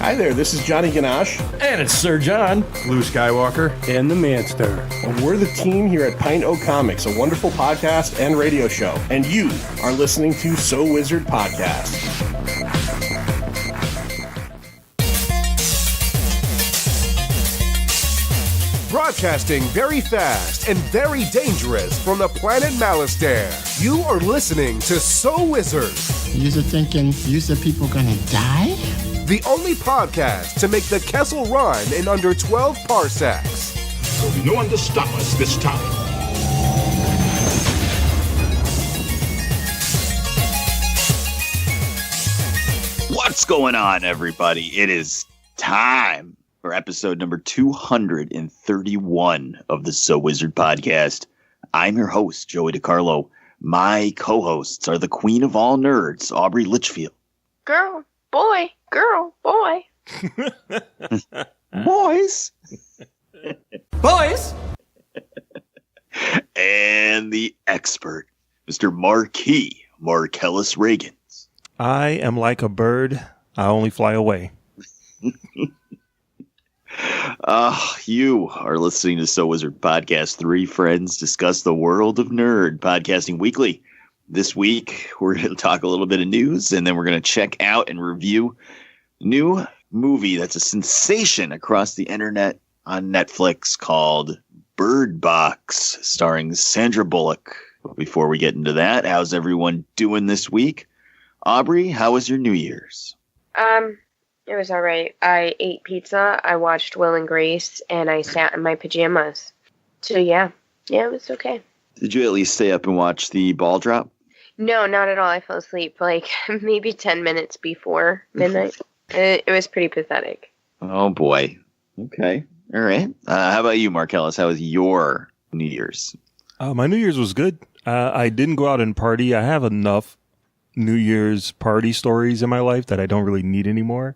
Hi there, this is Johnny Ganache. And it's Sir John. Luke Skywalker. And the Manster. And we're the team here at Pint O Comics, a wonderful podcast and radio show. And you are listening to So Wizard Podcast. Broadcasting very fast and very dangerous from the planet Malastare. You are listening to So Wizard. You're thinking, people gonna die? The only podcast to make the Kessel Run in under 12 parsecs. There'll be no one to stop us this time. What's going on, everybody? It is time for episode number 231 of the So Wizard Podcast. I'm your host, Joey DiCarlo. My co-hosts are the queen of all nerds, Aubrey Litchfield. Girl, boy, girl, boy. Boys. Boys. And the expert, Mr. Marquis Marcellus Reagans. I am like a bird. I only fly away. You are listening to So Wizard Podcast. Three friends discuss the world of nerd, podcasting weekly. This week, we're going to talk a little bit of news, and then we're going to check out and review a new movie that's a sensation across the internet on Netflix called Bird Box, starring Sandra Bullock. But before we get into that, how's everyone doing this week? Aubrey, how was your New Year's? It was all right. I ate pizza, I watched Will and Grace, and I sat in my pajamas. So yeah, it was okay. Did you at least stay up and watch the ball drop? No, not at all. I fell asleep like maybe 10 minutes before midnight. It was pretty pathetic. Oh, boy. Okay. All right. How about you, Marcellus? How was your New Year's? My New Year's was good. I didn't go out and party. I have enough New Year's party stories in my life that I don't really need anymore.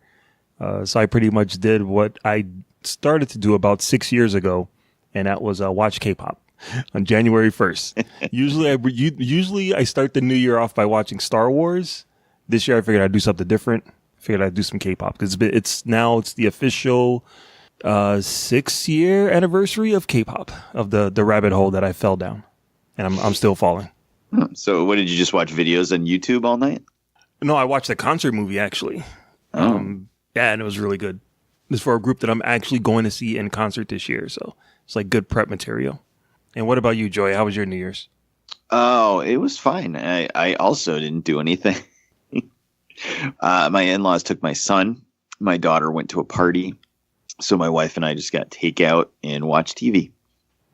So I pretty much did what I started to do about 6 years ago, and that was watch K-pop on January 1st. Usually I start the new year off by watching Star Wars. This year I figured I'd do something different. I figured I'd do some K-pop because it's the official 6-year anniversary of K-pop, of the rabbit hole that I fell down, and I'm still falling. So what, did you just watch videos on YouTube all night? No, I watched a concert movie actually. Yeah, and it was really good. It's for a group that I'm actually going to see in concert this year, so it's like good prep material. And what about you, Joey? How was your New Year's? Oh, it was fine. I also didn't do anything. My in-laws took my son. My daughter went to a party. So my wife and I just got takeout and watched TV.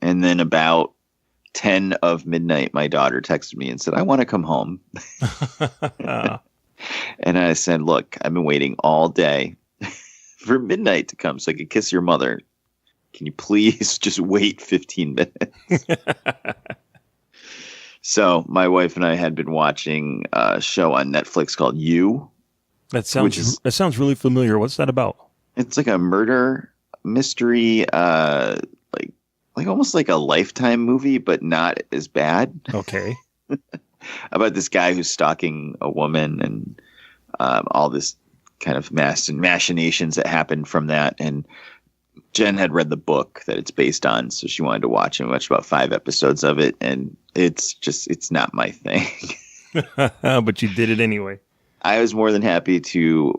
And then about 10 of midnight, my daughter texted me and said, I want to come home. And I said, look, I've been waiting all day for midnight to come so I could kiss your mother. Can you please just wait 15 minutes? So my wife and I had been watching a show on Netflix called You. That sounds really familiar. What's that about? It's like a murder mystery, like almost like a Lifetime movie, but not as bad. Okay. About this guy who's stalking a woman and all this kind of machinations that happened from that. And Jen had read the book that it's based on, so she wanted to watch it. We watched about 5 episodes of it, and it's not my thing. But you did it anyway. I was more than happy to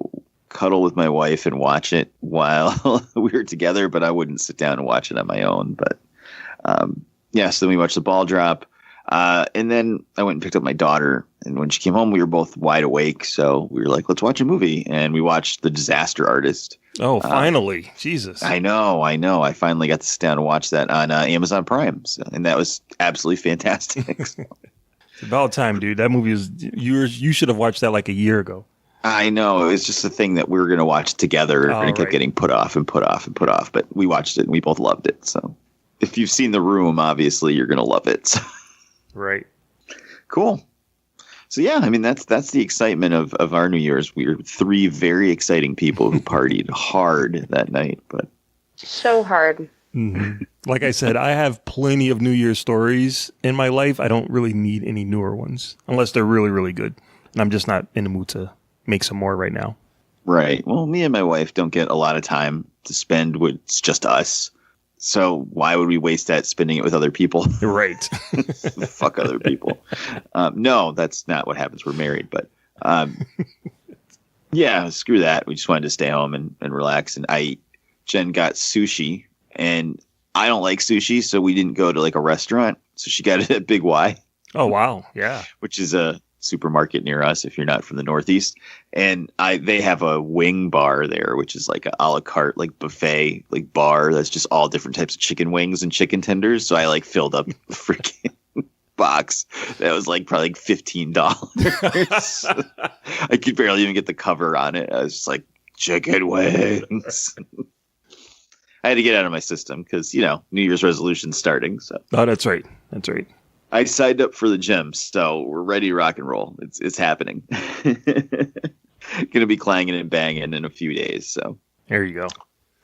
cuddle with my wife and watch it while we were together, but I wouldn't sit down and watch it on my own. But so then we watched the ball drop. And then I went and picked up my daughter, and when she came home, we were both wide awake. So we were like, let's watch a movie. And we watched The Disaster Artist. Oh, finally. Jesus. I know. I finally got to sit down and watch that on Amazon Prime. And that was absolutely fantastic. It's about time, dude. That movie you should have watched that like a year ago. I know. It was just a thing that we were going to watch together, and it kept getting put off and put off and put off. But we watched it, and we both loved it. So if you've seen The Room, obviously you're going to love it. So. Right. Cool. So yeah, I mean that's the excitement of our New Year's. We were 3 very exciting people who partied hard that night, but so hard. Mm-hmm. Like I said, I have plenty of New Year's stories in my life. I don't really need any newer ones unless they're really, really good, and I'm just not in the mood to make some more right now. Right. Well, me and my wife don't get a lot of time to spend with just us. So why would we waste that spending it with other people? Right. Fuck other people. No, that's not what happens. We're married, but yeah, screw that. We just wanted to stay home and relax. And Jen got sushi, and I don't like sushi, so we didn't go to like a restaurant. So she got it at Big Y. Oh, wow. Yeah. Which is a supermarket near us if you're not from the Northeast. And they have a wing bar there, which is like a la carte, like buffet, like bar that's just all different types of chicken wings and chicken tenders. So I like filled up the freaking box that was like probably like $15. I could barely even get the cover on it. I was just like, chicken wings. I had to get out of my system because, New Year's resolution starting. So that's right. That's right. I signed up for the gym, so we're ready to rock and roll. It's happening. Gonna be clanging and banging in a few days. So there you go.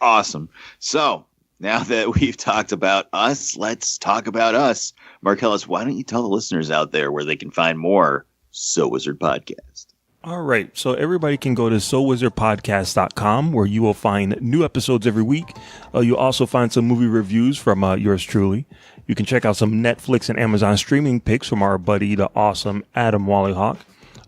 Awesome. So now that we've talked about us, let's talk about us. Marcellus, why don't you tell the listeners out there where they can find more So Wizard Podcast? All right. So everybody can go to SoWizardPodcast.com where you will find new episodes every week. You'll also find some movie reviews from yours truly. You can check out some Netflix and Amazon streaming picks from our buddy, the awesome Adam Wallyhawk.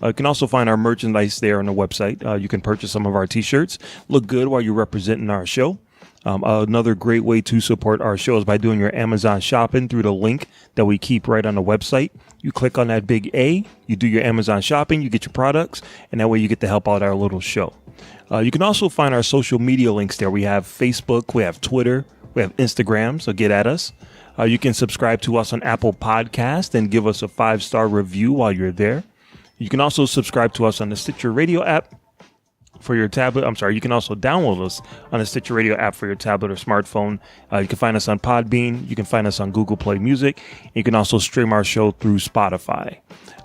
You can also find our merchandise there on the website. You can purchase some of our t-shirts. Look good while you're representing our show. Another great way to support our show is by doing your Amazon shopping through the link that we keep right on the website. You click on that big A, you do your Amazon shopping, you get your products, and that way you get to help out our little show. You can also find our social media links there. We have Facebook, we have Twitter, we have Instagram, so get at us. You can subscribe to us on Apple Podcast and give us a 5-star review while you're there. You can also subscribe to us on the Stitcher Radio app for your tablet. You can also download us on the Stitcher Radio app for your tablet or smartphone. You can find us on Podbean. You can find us on Google Play Music. You can also stream our show through Spotify.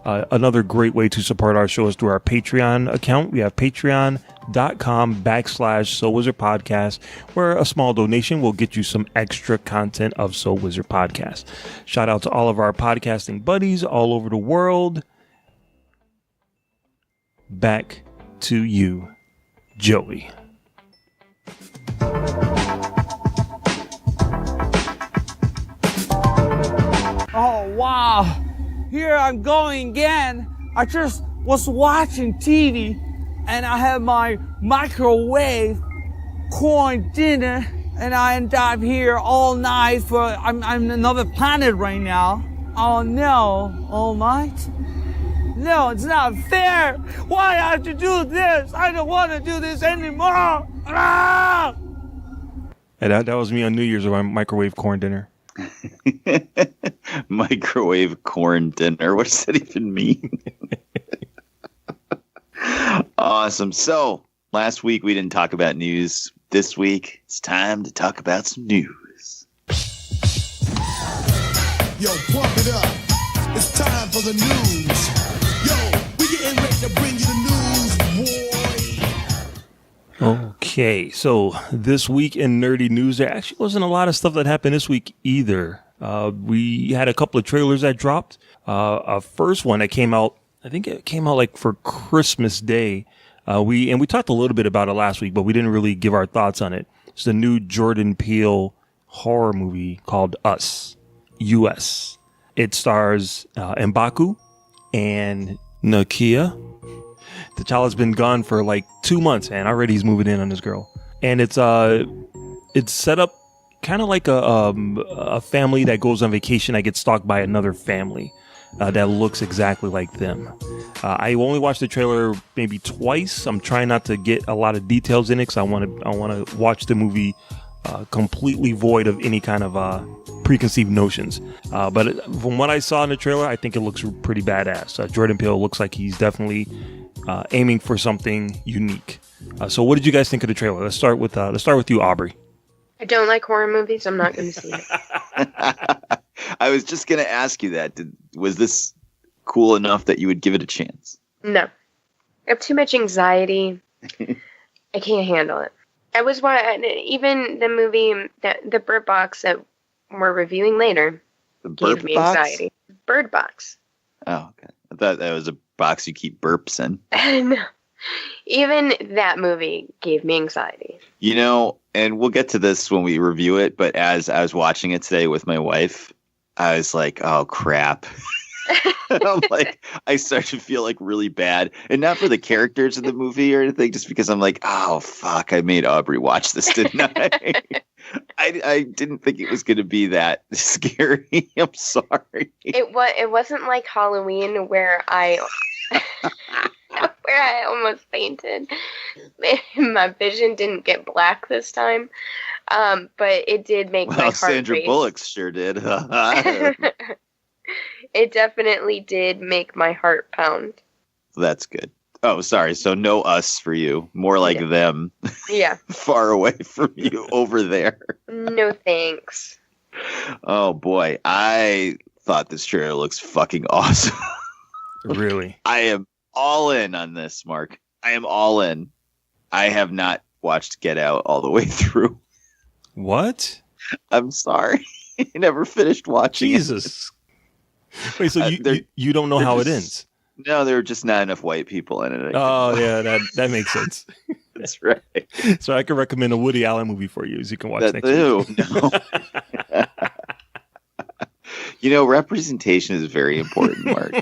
Another great way to support our show is through our Patreon account. We have patreon.com/So Wizard Podcast, where a small donation will get you some extra content of So Wizard Podcast. Shout out to all of our podcasting buddies all over the world. Back to you, Joey. Oh, wow. Here I'm going again. I just was watching TV and I had my microwave corn dinner and I end up here all night I'm in another planet right now. Oh no, All Might. No, it's not fair. Why I have to do this? I don't want to do this anymore. Ah! And that was me on New Year's with my microwave corn dinner. Microwave corn dinner. What does that even mean? Awesome. So last week we didn't talk about news. This week it's time to talk about some news. Yo, pump it up. It's time for the news. Yo, we getting ready to bring you the news, boy. Okay, so this week in nerdy news, there actually wasn't a lot of stuff that happened this week either. We had a couple of trailers that dropped. A first one that came out, I think it came out like for Christmas Day. We talked a little bit about it last week, but we didn't really give our thoughts on it. It's the new Jordan Peele horror movie called Us, US. It stars M'Baku and Nakia. T'Challa's been gone for like 2 months, and already he's moving in on this girl. And it's set up kind of like a family that goes on vacation that gets stalked by another family that looks exactly like them. I only watched the trailer maybe twice. I'm trying not to get a lot of details in it because I want to watch the movie completely void of any kind of preconceived notions. But from what I saw in the trailer, I think it looks pretty badass. Jordan Peele looks like he's definitely aiming for something unique. So what did you guys think of the trailer? Let's start with you, Aubrey. I don't like horror movies. I'm not going to see it. I was just going to ask you that. Was this cool enough that you would give it a chance? No. I have too much anxiety. I can't handle it. I was even the movie, the Bird Box that we're reviewing later, gave me anxiety. Bird Box. Oh, okay. I thought that was a box you keep burps in. No. Even that movie gave me anxiety. You know, and we'll get to this when we review it, but as I was watching it today with my wife, I was like, oh, crap. I'm like, I start to feel like really bad. And not for the characters in the movie or anything, just because I'm like, oh, fuck, I made Aubrey watch this, didn't I? I didn't think it was going to be that scary. I'm sorry. It wasn't like Halloween where I almost fainted. My vision didn't get black this time, but it did make my heart Sandra race. Bullock sure did. It definitely did make my heart pound. That's good. Oh, sorry. So no us for you. More like them. Yeah. Far away from you over there. No thanks. Oh, boy. I thought this trailer looks fucking awesome. Really? I am all in on this, Mark. I am all in. I have not watched Get Out all the way through. What? I'm sorry. I never finished watching Jesus. Wait, so you don't know how it ends? No, there are just not enough white people in it. Oh, yeah, that makes sense. That's right. So I can recommend a Woody Allen movie for you, as you can watch next week. No. You know, representation is very important, Mark.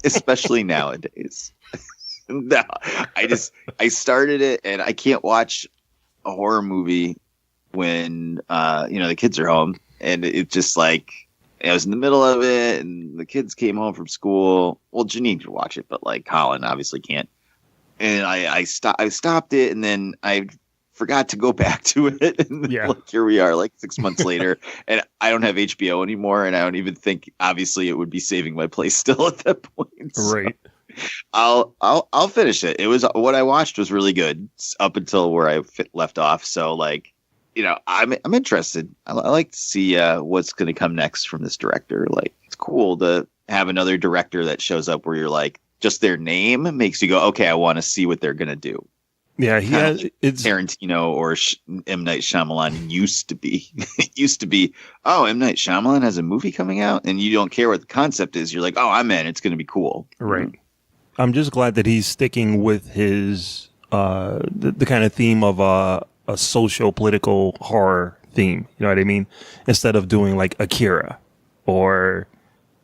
Especially nowadays. No, I started it, and I can't watch a horror movie when the kids are home, and it's just like I was in the middle of it, and the kids came home from school. Well, Janine could watch it, but like Colin obviously can't. And I stopped it, and then I forgot to go back to it. And like, here we are, like 6 months later, and I don't have HBO anymore, and I don't even think obviously it would be saving my place still at that point. So right. I'll finish it. It was what I watched was really good up until where I left off. So like. I'm interested. I like to see what's going to come next from this director. Like, it's cool to have another director that shows up where you're like, just their name makes you go, okay, I want to see what they're going to do. Yeah, it's Tarantino or M. Night Shyamalan used to be. It used to be, oh, M. Night Shyamalan has a movie coming out, and you don't care what the concept is. You're like, oh, I'm in. It's going to be cool. Right. Mm-hmm. I'm just glad that he's sticking with his the kind of theme of a socio-political horror theme, you know what I mean? Instead of doing like Akira or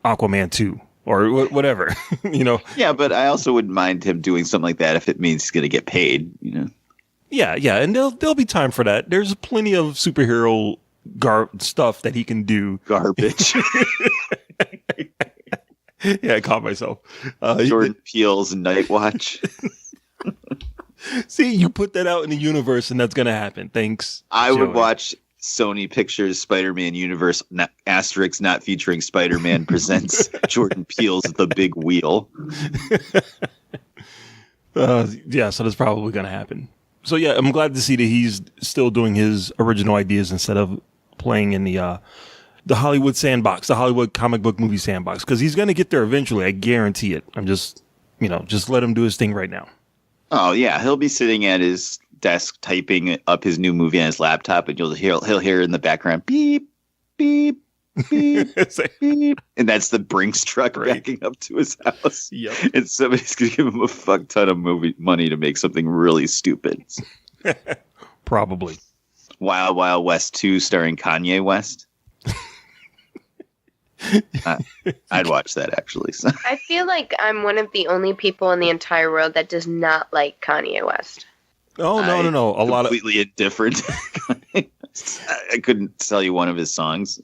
Aquaman 2 or whatever, you know? Yeah, but I also wouldn't mind him doing something like that if it means he's going to get paid, you know? Yeah, and there'll be time for that. There's plenty of superhero stuff that he can do. Garbage. Yeah, I caught myself. Jordan Peele's Night Watch. See, you put that out in the universe, and that's going to happen. Thanks. I would watch Sony Pictures Spider-Man Universe * not featuring Spider-Man presents Jordan Peele's The Big Wheel. Yeah, so that's probably going to happen. So yeah, I'm glad to see that he's still doing his original ideas instead of playing in the Hollywood sandbox, the Hollywood comic book movie sandbox, because he's going to get there eventually. I guarantee it. I'm just let him do his thing right now. Oh yeah, he'll be sitting at his desk typing up his new movie on his laptop, and he'll hear in the background beep, beep, beep, beep, and that's the Brinks truck backing up to his house. Yep. And somebody's gonna give him a fuck ton of money to make something really stupid. Probably. Wild Wild West 2 starring Kanye West. I'd watch that actually. I feel like I'm one of the only people in the entire world that does not like Kanye West. Oh no! A lot of completely indifferent. I couldn't tell you one of his songs.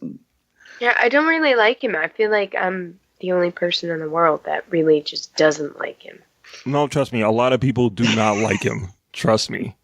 Yeah, I don't really like him. I feel like I'm the only person in the world that really just doesn't like him. No, trust me. A lot of people do not like him. Trust me.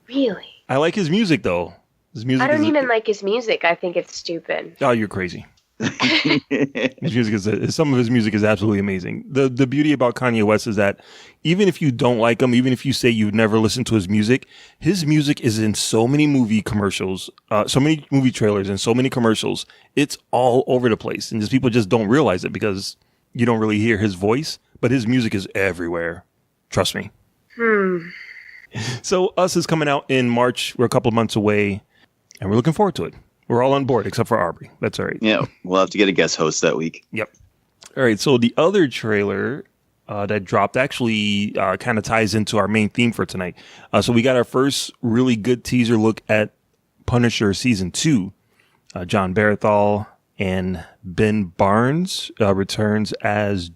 Really? I like his music though. His music. I don't even like his music. I think it's stupid. Oh, you're crazy. His music some of his music is absolutely amazing. The beauty about Kanye West is that even if you don't like him, even if you say you've never listened to his music is in so many movie commercials, so many movie trailers and so many commercials. It's all over the place, and just people just don't realize it because you don't really hear his voice, but his music is everywhere. Trust me. So Us is coming out in March. We're a couple of months away, and we're looking forward to it. We're all on board except for Aubrey. That's all right. Yeah, we'll have to get a guest host that week. Yep. All right. So the other trailer that dropped actually kind of ties into our main theme for tonight. So we got our first really good teaser look at Punisher season 2. John Barathol and Ben Barnes returns as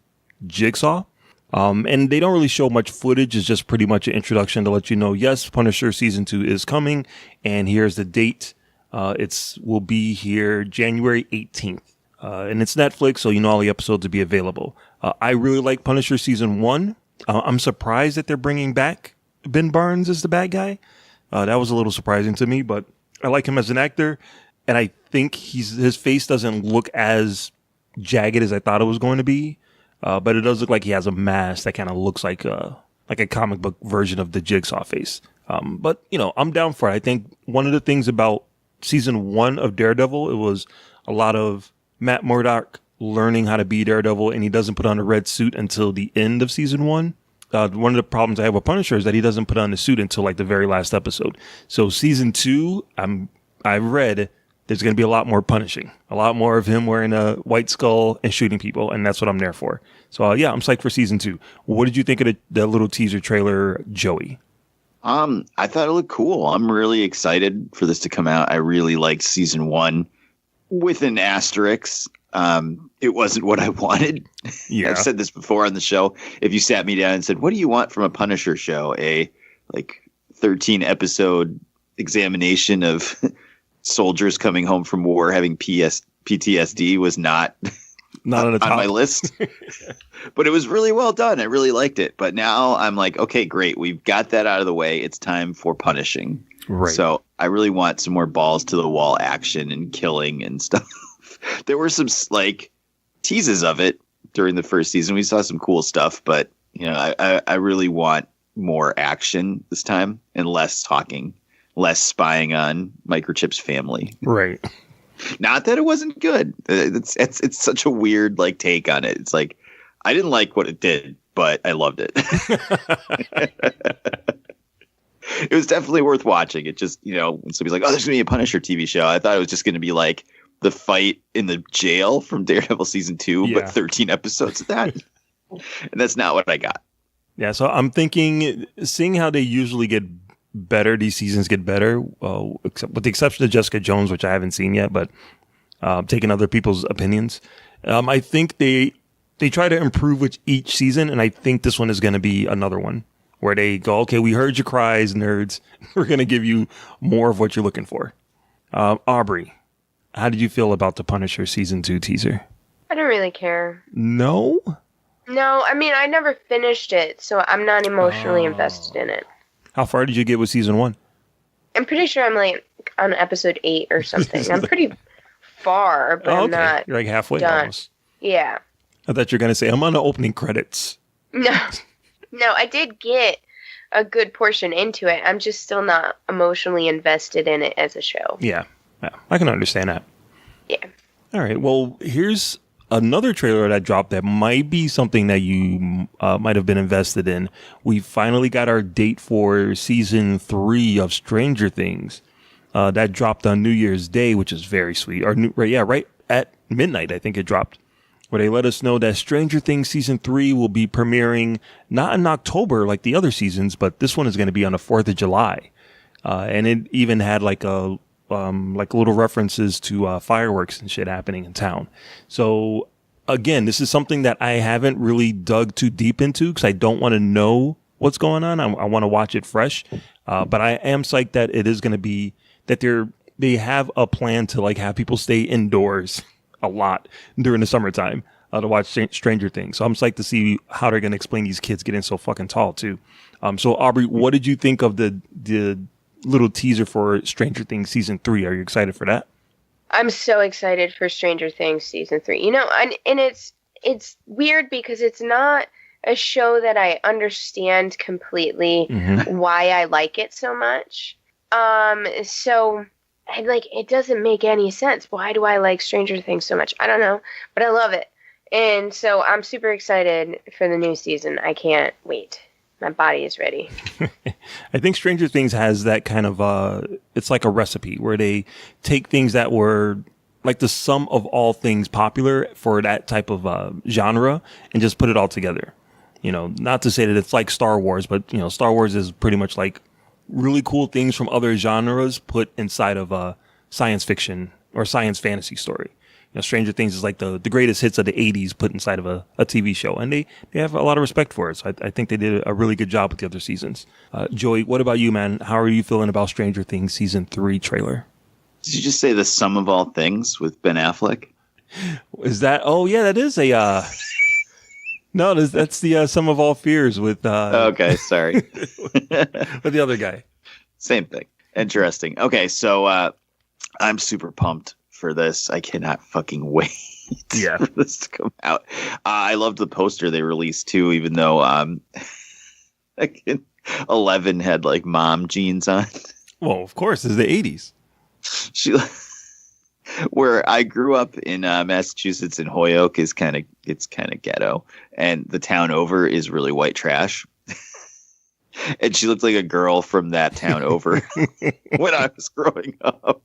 Jigsaw. And they don't really show much footage. It's just pretty much an introduction to let you know, yes, Punisher season 2 is coming. And here's the date. Will be here January 18th. And it's Netflix, so you know all the episodes will be available. I really like Punisher season 1. I'm surprised that they're bringing back Ben Barnes as the bad guy. That was a little surprising to me, but I like him as an actor. And I think his face doesn't look as jagged as I thought it was going to be. But it does look like he has a mask that kind of looks like a comic book version of the Jigsaw face. But, you know, I'm down for it. I think one of the things about season 1 of Daredevil, it was a lot of Matt Murdock learning how to be Daredevil, and he doesn't put on a red suit until the end of season 1. One of the problems I have with Punisher is that he doesn't put on the suit until like the very last episode. So season 2, I've read there's going to be a lot more punishing, a lot more of him wearing a white skull and shooting people, and that's what I'm there for. So yeah, I'm psyched for season 2. What did you think of the little teaser trailer, Joey? I thought it looked cool. I'm really excited for this to come out. I really liked season 1 with an asterisk. It wasn't what I wanted. Yeah. I've said this before on the show. If you sat me down and said, what do you want from a Punisher show? A 13 episode examination of soldiers coming home from war having PTSD was not on my list. But it was really well done. I really liked it. But now I'm like, okay, great. We've got that out of the way. It's time for punishing. Right. So I really want some more balls to the wall action and killing and stuff. There were some teases of it during the first season. We saw some cool stuff, but you know, I really want more action this time and less talking, less spying on Microchip's family. Right. Not that it wasn't good. It's such a weird take on it. It's like I didn't like what it did, but I loved it. It was definitely worth watching. It just, you know, when somebody's like, "Oh, there's gonna be a Punisher TV show," I thought it was just gonna be like the fight in the jail from Daredevil season 2, but 13 episodes of that. And that's not what I got. Yeah, so I'm thinking, seeing how they usually get better, these seasons get better, except with the exception of Jessica Jones, which I haven't seen yet, but taking other people's opinions. I think they try to improve with each season, and I think this one is going to be another one where they go, okay, we heard your cries, nerds. We're going to give you more of what you're looking for. Aubrey, how did you feel about the Punisher season 2 teaser? I don't really care. No? No, I mean, I never finished it, so I'm not emotionally invested in it. How far did you get with season 1? I'm pretty sure I'm on episode 8 or something. I'm pretty far, but I'm not. You're halfway done. Almost. Yeah. I thought you were going to say, I'm on the opening credits. No, I did get a good portion into it. I'm just still not emotionally invested in it as a show. Yeah, I can understand that. Yeah. All right, well, here's another trailer that dropped that might be something that you might have been invested in. We finally got our date for season 3 of Stranger Things. That dropped on New Year's Day, which is very sweet. Right at midnight, I think it dropped. Where they let us know that Stranger Things season 3 will be premiering not in October like the other seasons, but this one is going to be on the 4th of July. And it even had little references to fireworks and shit happening in town. So again, this is something that I haven't really dug too deep into because I don't want to know what's going on. I want to watch it fresh. But I am psyched that it is going to be that they have a plan to have people stay indoors a lot during the summertime to watch Stranger Things. So I'm psyched to see how they're going to explain these kids getting so fucking tall too. So Aubrey, what did you think of the little teaser for Stranger Things season 3? Are you excited for that? I'm so excited for Stranger Things season 3. You know, and it's weird because it's not a show that I understand completely why I like it so much. So it doesn't make any sense. Why do I like Stranger Things so much? I don't know, but I love it. And so I'm super excited for the new season. I can't wait. My body is ready. I think Stranger Things has that kind of, it's like a recipe where they take things that were like the sum of all things popular for that type of genre and just put it all together. You know, not to say that it's like Star Wars, but, you know, Star Wars is pretty much like really cool things from other genres put inside of a science fiction or science fantasy story. You know, Stranger Things is like the greatest hits of the 80s put inside of a TV show. And they have a lot of respect for it. So I think they did a really good job with the other seasons. Joey, what about you, man? How are you feeling about Stranger Things Season 3 trailer? Did you just say the sum of all things with Ben Affleck? Is that? Oh, yeah, that is a... No, that's the Sum of All Fears with... okay, sorry. with the other guy. Same thing. Interesting. Okay, so I'm super pumped for this. I cannot fucking wait for this to come out. I loved the poster they released, too, even though 11 had, like, mom jeans on. Well, of course, it's the 80s. Where I grew up in Massachusetts, in Holyoke, it's kind of ghetto, and the town over is really white trash. And she looked like a girl from that town over when I was growing up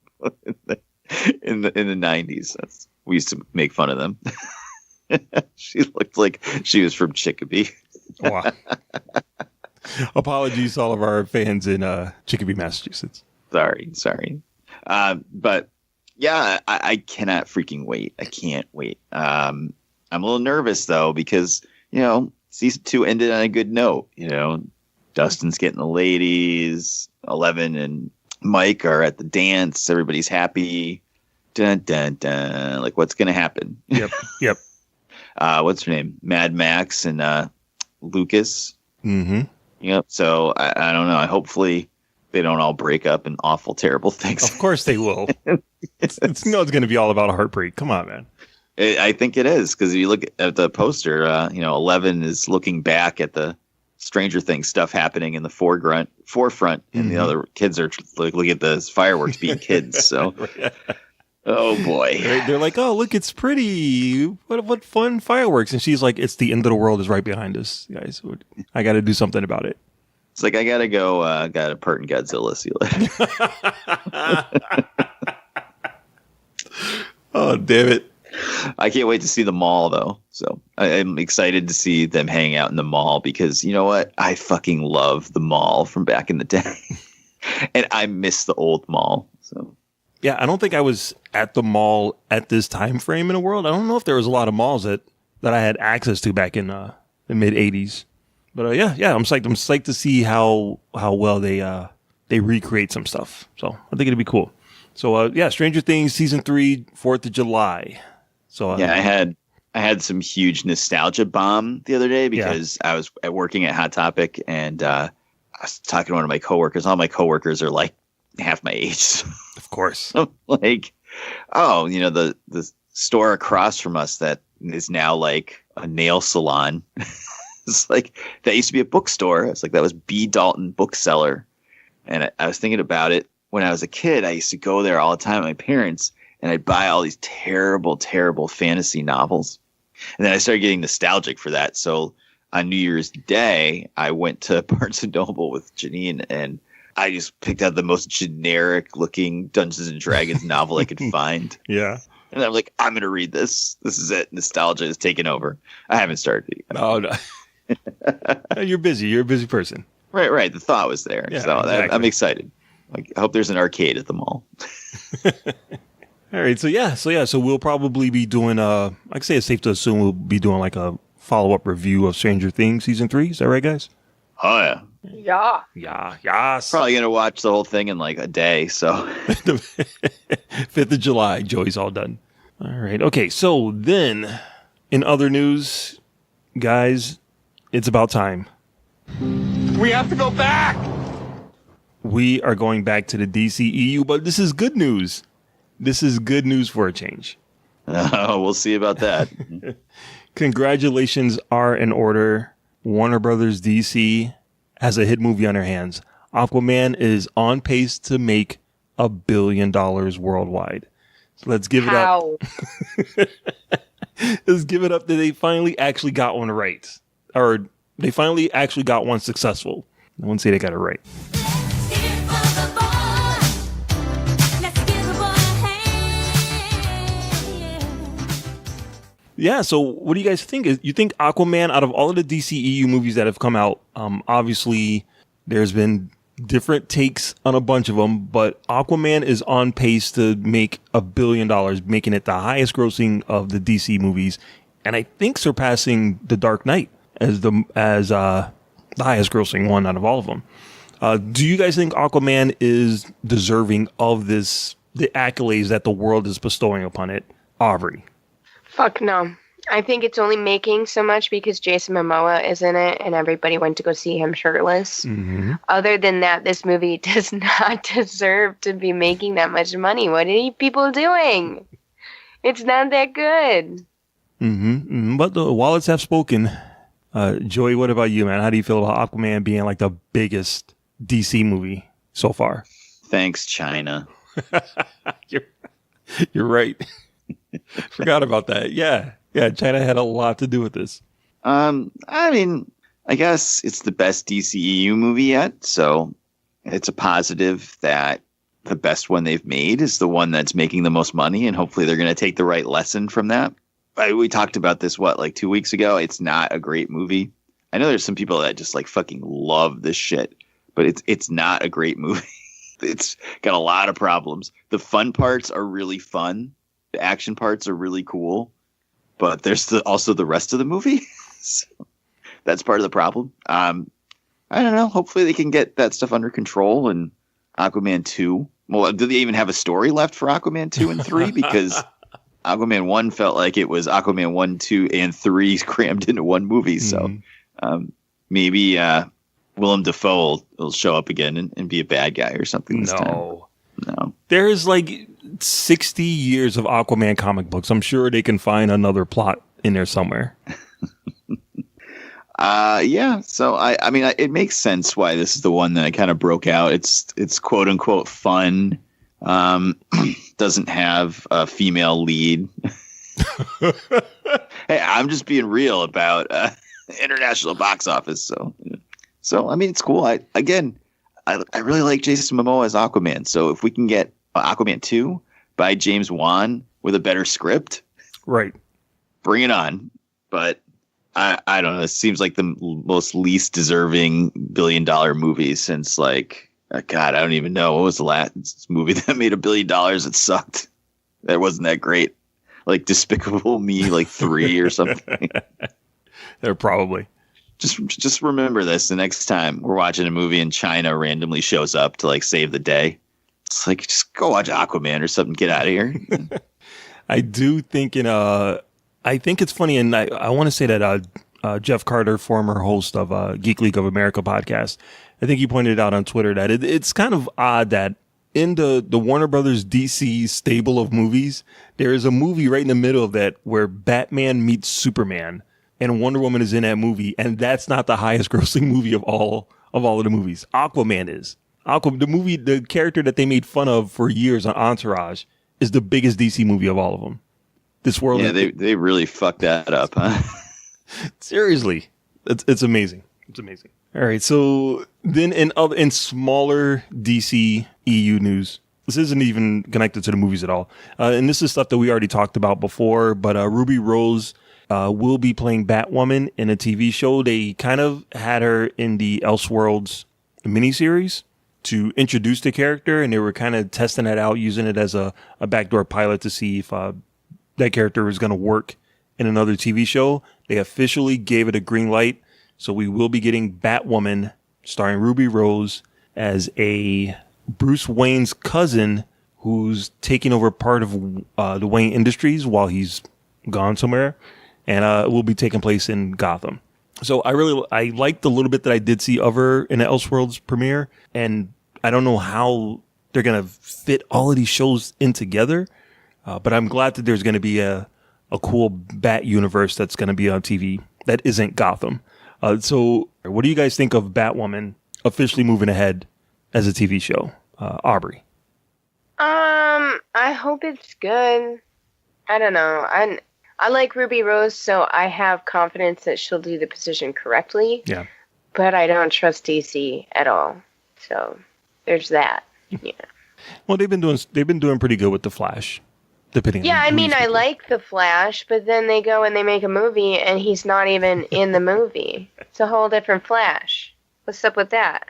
in the 90s. We used to make fun of them. She looked like she was from Chicopee. Wow. Apologies to all of our fans in Chicopee, Massachusetts. Sorry. But yeah, I cannot freaking wait. I can't wait. I'm a little nervous though, because, you know, season 2 ended on a good note. You know, Dustin's getting the ladies, 11 and Mike are at the dance. Everybody's happy. Dun, dun, dun. Like, what's going to happen? Yep. What's her name? Mad Max and Lucas. Mm-hmm. Yep. So I don't know. Hopefully they don't all break up in awful, terrible things. Of course they will. it's going to be all about heartbreak. Come on, man. I think it is, because if you look at the poster, 11 is looking back at the Stranger Things stuff happening in the forefront, and the other kids are looking at the fireworks being kids. So, oh boy, they're like, "Oh, look, it's pretty. What fun fireworks!" And she's like, "It's the end of the world is right behind us, guys. I got to do something about it." It's like, I gotta go. Got a part in Godzilla. See you later. Oh, damn it. I can't wait to see the mall, though. So I'm excited to see them hang out in the mall, because you know what? I fucking love the mall from back in the day. And I miss the old mall. So yeah, I don't think I was at the mall at this time frame in the world. I don't know if there was a lot of malls that I had access to back in the mid 80s. But yeah, I'm psyched. I'm psyched to see how well they recreate some stuff. So I think it'd be cool. So Stranger Things Season 3, 4th of July. So I had some huge nostalgia bomb the other day, because I was working at Hot Topic, and I was talking to one of my coworkers. All my coworkers are like half my age. Of course. Like, oh, you know, the store across from us that is now like a nail salon. It's like, that used to be a bookstore. It's like, that was B. Dalton Bookseller. And I was thinking about it when I was a kid. I used to go there all the time with my parents, and I'd buy all these terrible, terrible fantasy novels. And then I started getting nostalgic for that. So on New Year's Day, I went to Barnes & Noble with Janine, and I just picked out the most generic looking Dungeons and Dragons novel I could find. Yeah. And I'm like, I'm going to read this. This is it. Nostalgia is taking over. I haven't started it yet. Oh, no. You're busy. You're a busy person. Right. The thought was there. Yeah, so exactly. I'm excited. Like, I hope there's an arcade at the mall. All right. So we'll probably be doing, like I say, it's safe to assume we'll be doing like a follow-up review of Stranger Things Season 3. Is that right, guys? Oh, yeah. Yeah. Yeah. Yes. Probably going to watch the whole thing in like a day. So 5th of July. Joey's all done. All right. Okay. So then, in other news, guys, it's about time. We have to go back. We are going back to the DCEU, but this is good news. This is good news for a change. We'll see about that. Congratulations are in order. Warner Brothers DC has a hit movie on their hands. Aquaman is on pace to make $1 billion worldwide. So let's give it up. Let's give it up that they finally actually got one right. Or they finally actually got one successful. I wouldn't say they got it right. Yeah, so what do you guys think? You think Aquaman, out of all of the DCEU movies that have come out, obviously there's been different takes on a bunch of them, but Aquaman is on pace to make $1 billion, making it the highest grossing of the DC movies, and I think surpassing The Dark Knight as the highest grossing one out of all of them. Do you guys think Aquaman is deserving of the accolades that the world is bestowing upon it? Aubrey? Fuck no. I think it's only making so much because Jason Momoa is in it and everybody went to go see him shirtless. Mm-hmm. Other than that, this movie does not deserve to be making that much money. What are you people doing? It's not that good. Mm-hmm. Mm-hmm. But the wallets have spoken. Joey, what about you, man? How do you feel about Aquaman being like the biggest DC movie so far? Thanks, China. You're right. Forgot about that. Yeah, China had a lot to do with this. I mean, I guess it's the best DCEU movie yet, so it's a positive that the best one they've made is the one that's making the most money, and hopefully they're going to take the right lesson from that. We talked about this, 2 weeks ago? It's not a great movie. I know there's some people that just like fucking love this shit, but it's not a great movie. It's got a lot of problems. The fun parts are really fun. The action parts are really cool, but there's also the rest of the movie. So that's part of the problem. I don't know. Hopefully they can get that stuff under control. And Aquaman 2. Well, do they even have a story left for Aquaman 2 and 3? Because Aquaman 1 felt like it was Aquaman 1, 2, and 3 crammed into one movie. So maybe Willem Dafoe will show up again and be a bad guy or something this time. No. There's like 60 years of Aquaman comic books. I'm sure they can find another plot in there somewhere. Yeah. So I mean, it makes sense why this is the one that I kind of broke out. It's quote unquote fun. Doesn't have a female lead. Hey, I'm just being real about international box office. So I mean, it's cool. I really like Jason Momoa as Aquaman. So if we can get Aquaman 2 by James Wan with a better script, right? Bring it on. But I don't know. It seems like the most least deserving $1 billion movie since like, God, I don't even know. What was the last movie that made $1 billion? It sucked. That wasn't that great. Like Despicable Me, like 3 or something. They're probably. Just remember this the next time we're watching a movie and China randomly shows up to like save the day. It's like, just go watch Aquaman or something. Get out of here. I do think I think it's funny, and I want to say that Jeff Carter, former host of Geek League of America podcast, I think he pointed out on Twitter that it's kind of odd that in the Warner Brothers DC stable of movies, there is a movie right in the middle of that where Batman meets Superman. And Wonder Woman is in that movie, and that's not the highest grossing movie of all of the movies. Aquaman is. The character that they made fun of for years on Entourage is the biggest DC movie of all of them. This world. Yeah, they really fucked that up, huh? Seriously. It's amazing. It's amazing. All right, so then in smaller DC EU news, this isn't even connected to the movies at all. And this is stuff that we already talked about before, but Ruby Rose will be playing Batwoman in a TV show. They kind of had her in the Elseworlds miniseries to introduce the character, and they were kind of testing it out, using it as a backdoor pilot to see if that character was going to work in another TV show. They officially gave it a green light, so we will be getting Batwoman starring Ruby Rose as a Bruce Wayne's cousin who's taking over part of the Wayne Industries while he's gone somewhere. And it will be taking place in Gotham. So I liked the little bit that I did see of her in the Elseworlds premiere. And I don't know how they're going to fit all of these shows in together. But I'm glad that there's going to be a cool Bat universe that's going to be on TV that isn't Gotham. So what do you guys think of Batwoman officially moving ahead as a TV show? Aubrey? I hope it's good. I don't know. I like Ruby Rose, so I have confidence that she'll do the position correctly. Yeah. But I don't trust DC at all. So there's that. Yeah. Well, they've been doing pretty good with The Flash. depending. Yeah, on I who mean, you I speak to. like The Flash, but then they go and they make a movie and he's not even in the movie. It's a whole different Flash. What's up with that?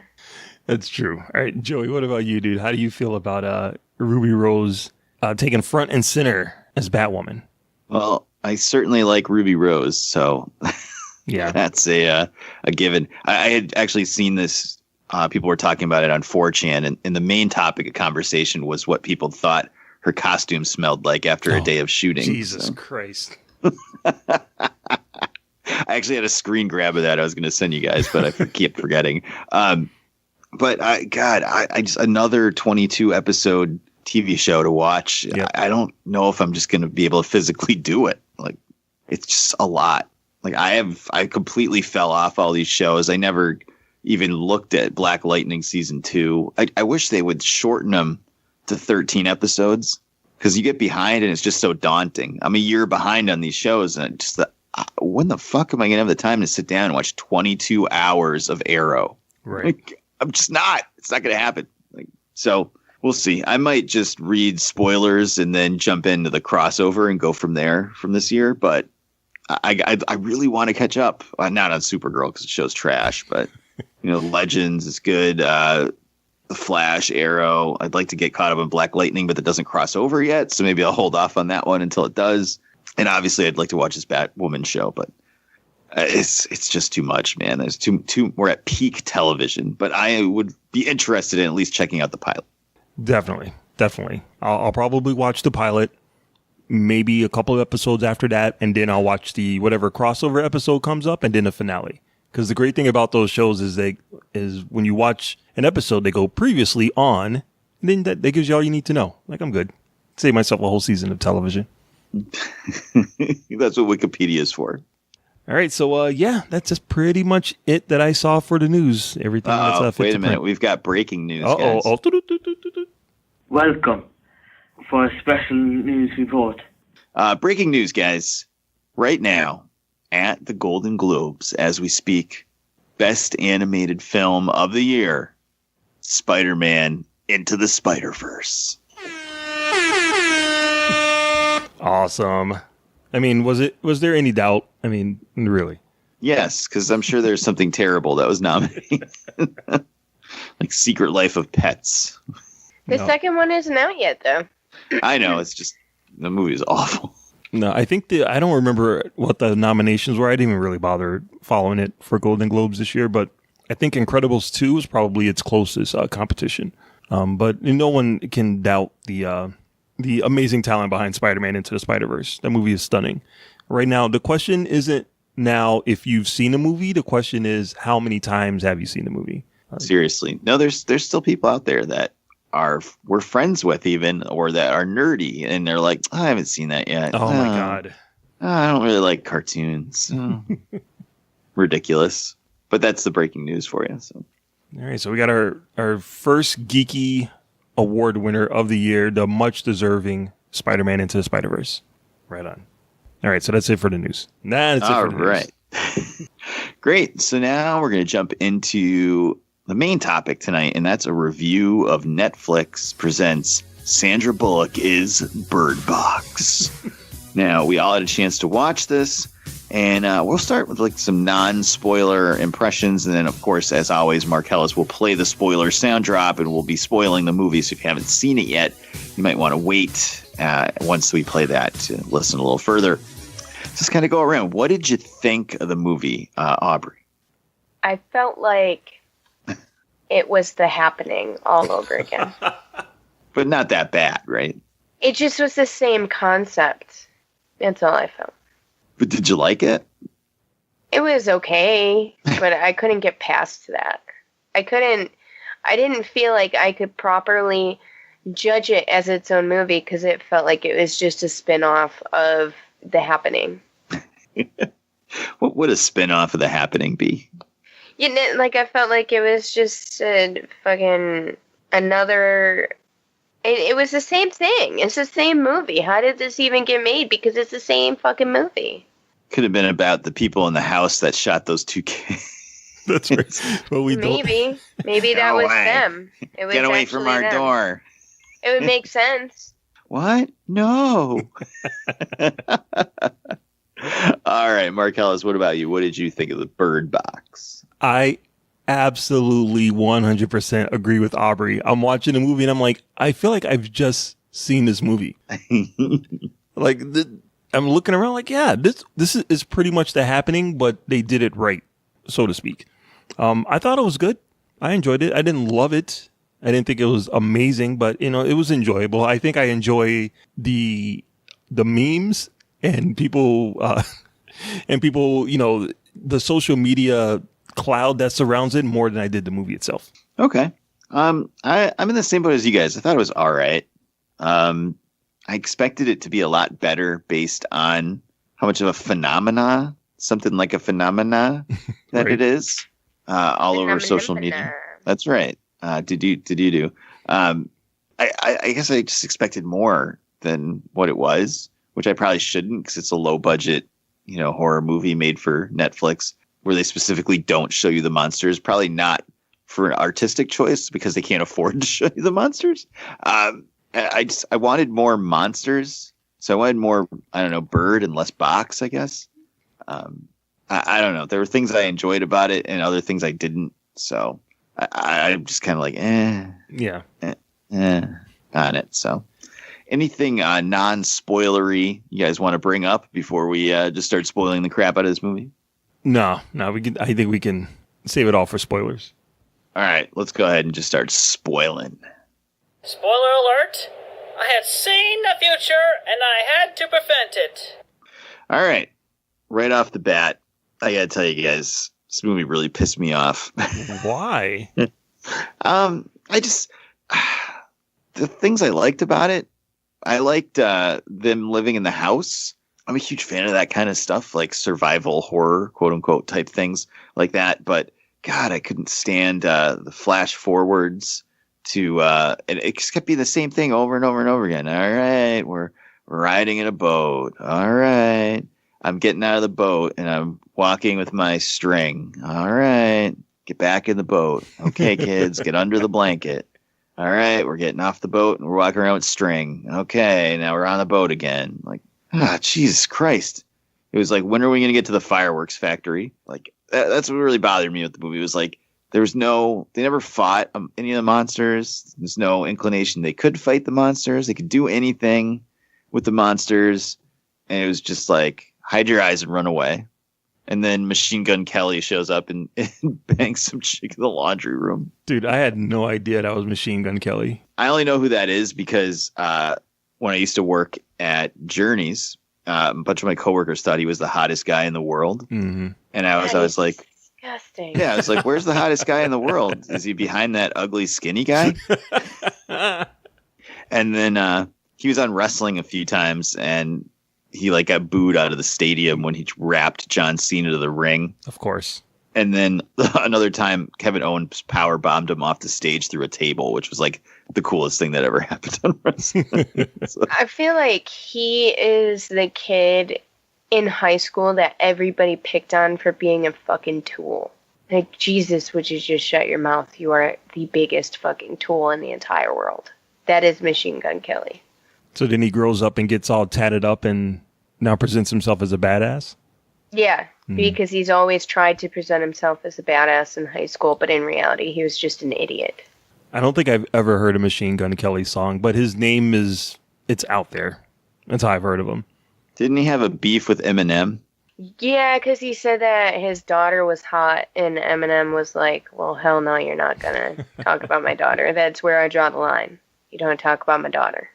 That's true. All right, Joey, what about you, dude? How do you feel about Ruby Rose taking front and center as Batwoman? Well, I certainly like Ruby Rose, so Yeah. that's a given. I had actually seen this. People were talking about it on 4chan, and the main topic of conversation was what people thought her costume smelled like after a day of shooting. Jesus So. Christ. I actually had a screen grab of that I was going to send you guys, but I keep forgetting. But I just another 22 episode TV show to watch. Yep. I don't know if I'm just going to be able to physically do it. Like, it's just a lot. Like, I completely fell off all these shows. I never even looked at Black Lightning season 2. I wish they would shorten them to 13 episodes, because you get behind and it's just so daunting. I'm a year behind on these shows, and just when the fuck am I going to have the time to sit down and watch 22 hours of Arrow? Right. Like, I'm just not. It's not going to happen. Like, so we'll see. I might just read spoilers and then jump into the crossover and go from there from this year. But I really want to catch up. Not on Supergirl because the show's trash, but Legends is good. The Flash, Arrow. I'd like to get caught up on Black Lightning, but that doesn't cross over yet. So maybe I'll hold off on that one until it does. And obviously, I'd like to watch this Batwoman show, but it's just too much, man. There's too. We're at peak television, but I would be interested in at least checking out the pilot. Definitely. I'll probably watch the pilot, maybe a couple of episodes after that, and then I'll watch the whatever crossover episode comes up, and then the finale. Because the great thing about those shows is when you watch an episode, they go previously on, and then that gives you all you need to know. Like, I'm good. Save myself a whole season of television. That's what Wikipedia is for. All right, so that's just pretty much it that I saw for the news. Everything that's fit wait to a minute, print. we've got breaking news, guys. Welcome for a special news report. Breaking news, guys. Right now, at the Golden Globes, as we speak, Best Animated Film of the Year, Spider-Man Into the Spider-Verse. Awesome. I mean, was there any doubt? I mean, really? Yes, because I'm sure there's something terrible that was nominated. Like Secret Life of Pets. The second one isn't out yet, though. I know, it's just, the movie is awful. No, I think I don't remember what the nominations were. I didn't even really bother following it for Golden Globes this year, but I think Incredibles 2 is probably its closest competition. But no one can doubt the amazing talent behind Spider-Man Into the Spider-Verse. That movie is stunning. Right now, the question isn't now if you've seen a movie. The question is, how many times have you seen the movie? Seriously. No, there's still people out there that we're friends with even, or that are nerdy, and they're like, I haven't seen that yet. Oh my God. I don't really like cartoons. Ridiculous. But that's the breaking news for you. So. All right, so we got our first geeky award winner of the year, the much deserving Spider-Man Into the Spider-Verse. Right on. All right, so that's it for the news. That's it for the news. Great. So now we're going to jump into the main topic tonight, and that's a review of Netflix presents Sandra Bullock is Bird Box. Now, we all had a chance to watch this, and we'll start with like some non-spoiler impressions, and then, of course, as always, Mark Ellis will play the spoiler sound drop, and we'll be spoiling the movie, so if you haven't seen it yet, you might want to wait once we play that to listen a little further. Just kind of go around. What did you think of the movie, Aubrey? I felt like it was The Happening all over again. But not that bad, right? It just was the same concept. That's all I felt. But did you like it? It was okay, but I couldn't get past that. I didn't feel like I could properly judge it as its own movie because it felt like it was just a spin-off of The Happening. What would a spin-off of The Happening be? I felt like it was just fucking another... It was the same thing. It's the same movie. How did this even get made? Because it's the same fucking movie. Could have been about the people in the house that shot those two kids. That's right. Well, Maybe that was them. It was Get away from our door. It would make sense. What? No. All right, Marcellus, what about you? What did you think of the Bird Box? I absolutely 100% agree with Aubrey. I'm watching the movie and I'm like, I feel like I've just seen this movie. Like, I'm looking around like, yeah, this is pretty much The Happening, but they did it right, so to speak. I thought it was good. I enjoyed it. I didn't love it. I didn't think it was amazing, but it was enjoyable. I think I enjoy the memes and people, the social media cloud that surrounds it more than I did the movie itself. Okay. I'm in the same boat as you guys. I thought it was all right. I expected it to be a lot better based on how much of a phenomena, something like a phenomena that right. It is all over social media. That's right. Did you do? I guess I just expected more than what it was, which I probably shouldn't because it's a low budget, horror movie made for Netflix where they specifically don't show you the monsters. Probably not for an artistic choice because they can't afford to show you the monsters. I wanted more monsters. So I wanted more, bird and less box, I guess. I don't know. There were things I enjoyed about it and other things I didn't. So I'm just kind of like, Yeah. On it. So anything non-spoilery you guys want to bring up before we just start spoiling the crap out of this movie? No, I think we can save it all for spoilers. All right, let's go ahead and just start spoiling. Spoiler alert! I had seen the future and I had to prevent it. All right, right off the bat, I gotta tell you guys, this movie really pissed me off. Why? The things I liked about it, I liked them living in the house. I'm a huge fan of that kind of stuff, like survival horror, quote unquote, type things like that. But God, I couldn't stand the flash forwards to, and it just kept being the same thing over and over and over again. All right, we're riding in a boat. All right, I'm getting out of the boat and I'm walking with my string. All right, get back in the boat. Okay, kids, get under the blanket. All right, we're getting off the boat and we're walking around with string. Okay, now we're on the boat again. Like, Jesus Christ. It was like, when are we going to get to the fireworks factory? Like, that's what really bothered me with the movie. It was like, they never fought any of the monsters. There's no inclination they could fight the monsters. They could do anything with the monsters. And it was just like, hide your eyes and run away. And then Machine Gun Kelly shows up and bangs some chick in the laundry room. Dude, I had no idea that was Machine Gun Kelly. I only know who that is because when I used to work at Journeys, a bunch of my coworkers thought he was the hottest guy in the world. Mm-hmm. And I was like, disgusting. Yeah, I was like, where's the hottest guy in the world? Is he behind that ugly skinny guy? And then he was on wrestling a few times and he got booed out of the stadium when he wrapped John Cena to the ring. Of course. And then another time, Kevin Owens power bombed him off the stage through a table, which was like the coolest thing that ever happened on wrestling. So. I feel like he is the kid in high school that everybody picked on for being a fucking tool. Like, Jesus, would you just shut your mouth? You are the biggest fucking tool in the entire world. That is Machine Gun Kelly. So then he grows up and gets all tatted up and now presents himself as a badass? Yeah, because he's always tried to present himself as a badass in high school, but in reality, he was just an idiot. I don't think I've ever heard a Machine Gun Kelly song, but his name it's out there. That's how I've heard of him. Didn't he have a beef with Eminem? Yeah, because he said that his daughter was hot, and Eminem was like, well, hell no, you're not going to talk about my daughter. That's where I draw the line. You don't talk about my daughter.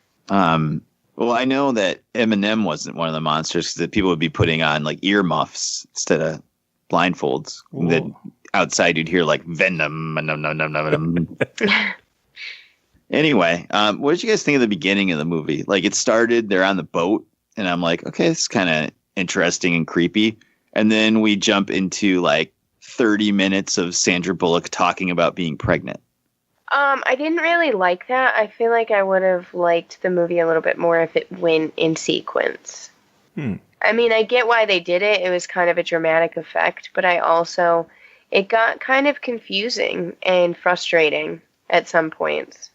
Well, I know that Eminem wasn't one of the monsters because people would be putting on earmuffs instead of blindfolds. That outside you'd hear venom. Anyway, what did you guys think of the beginning of the movie? It started, they're on the boat, and I'm like, okay, this is kind of interesting and creepy. And then we jump into 30 minutes of Sandra Bullock talking about being pregnant. I didn't really like that. I feel like I would have liked the movie a little bit more if it went in sequence. I mean, I get why they did it. It was kind of a dramatic effect, but it got kind of confusing and frustrating at some points.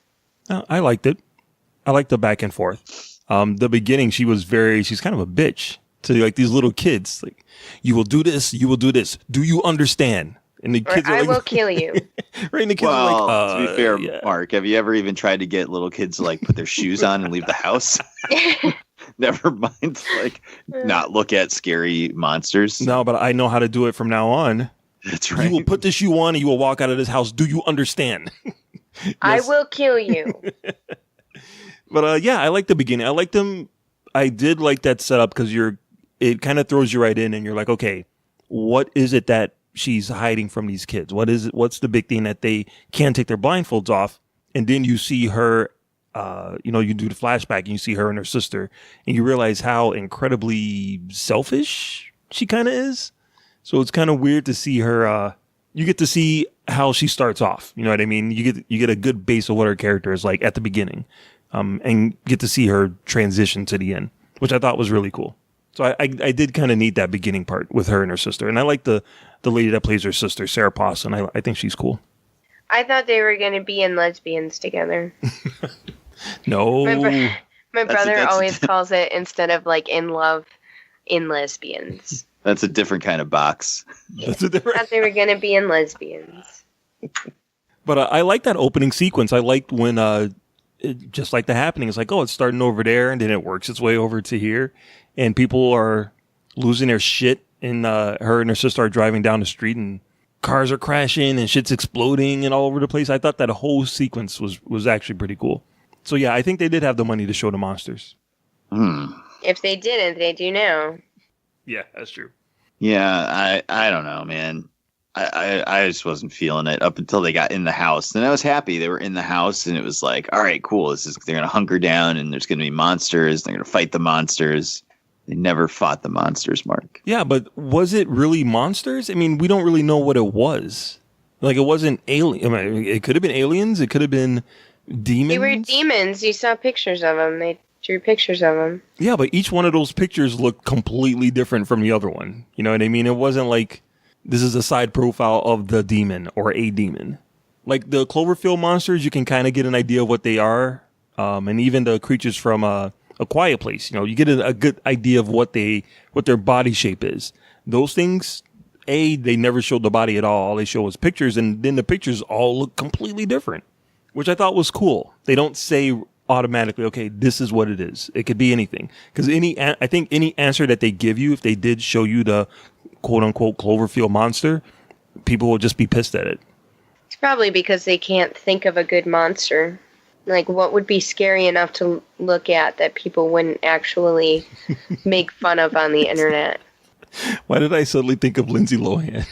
I liked it. I like the back and forth. The beginning, she's kind of a bitch to like these little kids. Like, you will do this. You will do this. Do you understand? And the kids I will kill you. Right? And the kids are like, to be fair, Mark, have you ever even tried to get little kids to like put their shoes on and leave the house? Never mind, like not look at scary monsters. No, but I know how to do it from now on. That's right. You will put the shoe on and you will walk out of this house. Do you understand? Yes. I will kill you. But yeah, I like the beginning. I like them. I did like that setup because it kind of throws you right in and you're like, okay, what is it that she's hiding from these kids? What's the big thing that they can't take their blindfolds off? And then you see her, you do the flashback and you see her and her sister and you realize how incredibly selfish she kind of is. So it's kind of weird to see her, you get to see how she starts off. You know what I mean? You get a good base of what her character is like at the beginning, and get to see her transition to the end, which I thought was really cool. So I did kind of need that beginning part with her and her sister. And I like the lady that plays her sister, Sarah Paulson. I think she's cool. I thought they were going to be in Lesbians together. No. My brother always calls it, instead of like In Love, In Lesbians. That's a different kind of box. I thought they were going to be in Lesbians. But I like that opening sequence. I liked when, just like The Happening, it's like, oh, it's starting over there, and then it works its way over to here. And people are losing their shit, and her and her sister are driving down the street, and cars are crashing, and shit's exploding and all over the place. I thought that whole sequence was actually pretty cool. So yeah, I think they did have the money to show the monsters. If they didn't, they do now. Yeah, that's true. Yeah, I don't know, man. I just wasn't feeling it up until they got in the house. Then I was happy they were in the house, and it was like, all right, cool. They're going to hunker down, and there's going to be monsters. They're going to fight the monsters. They never fought the monsters, Mark. Yeah, but was it really monsters? I mean, we don't really know what it was. Like, it wasn't alien. I mean, it could have been aliens. It could have been demons. They were demons. You saw pictures of them. They drew pictures of them. Yeah, but each one of those pictures looked completely different from the other one. You know what I mean? It wasn't like this is a side profile of the demon or a demon. Like the Cloverfield monsters, you can kind of get an idea of what they are. And even the creatures from A Quiet Place, you get a good idea of what their body shape is. Those things, they never showed the body at all. All they show was pictures, and then the pictures all look completely different, which I thought was cool. They don't say automatically, okay, this is what it is. It could be anything. Because I think any answer that they give you, if they did show you the quote unquote Cloverfield monster, people will just be pissed at it. It's probably because they can't think of a good monster. Like, what would be scary enough to look at that people wouldn't actually make fun of on the internet? Why did I suddenly think of Lindsay Lohan?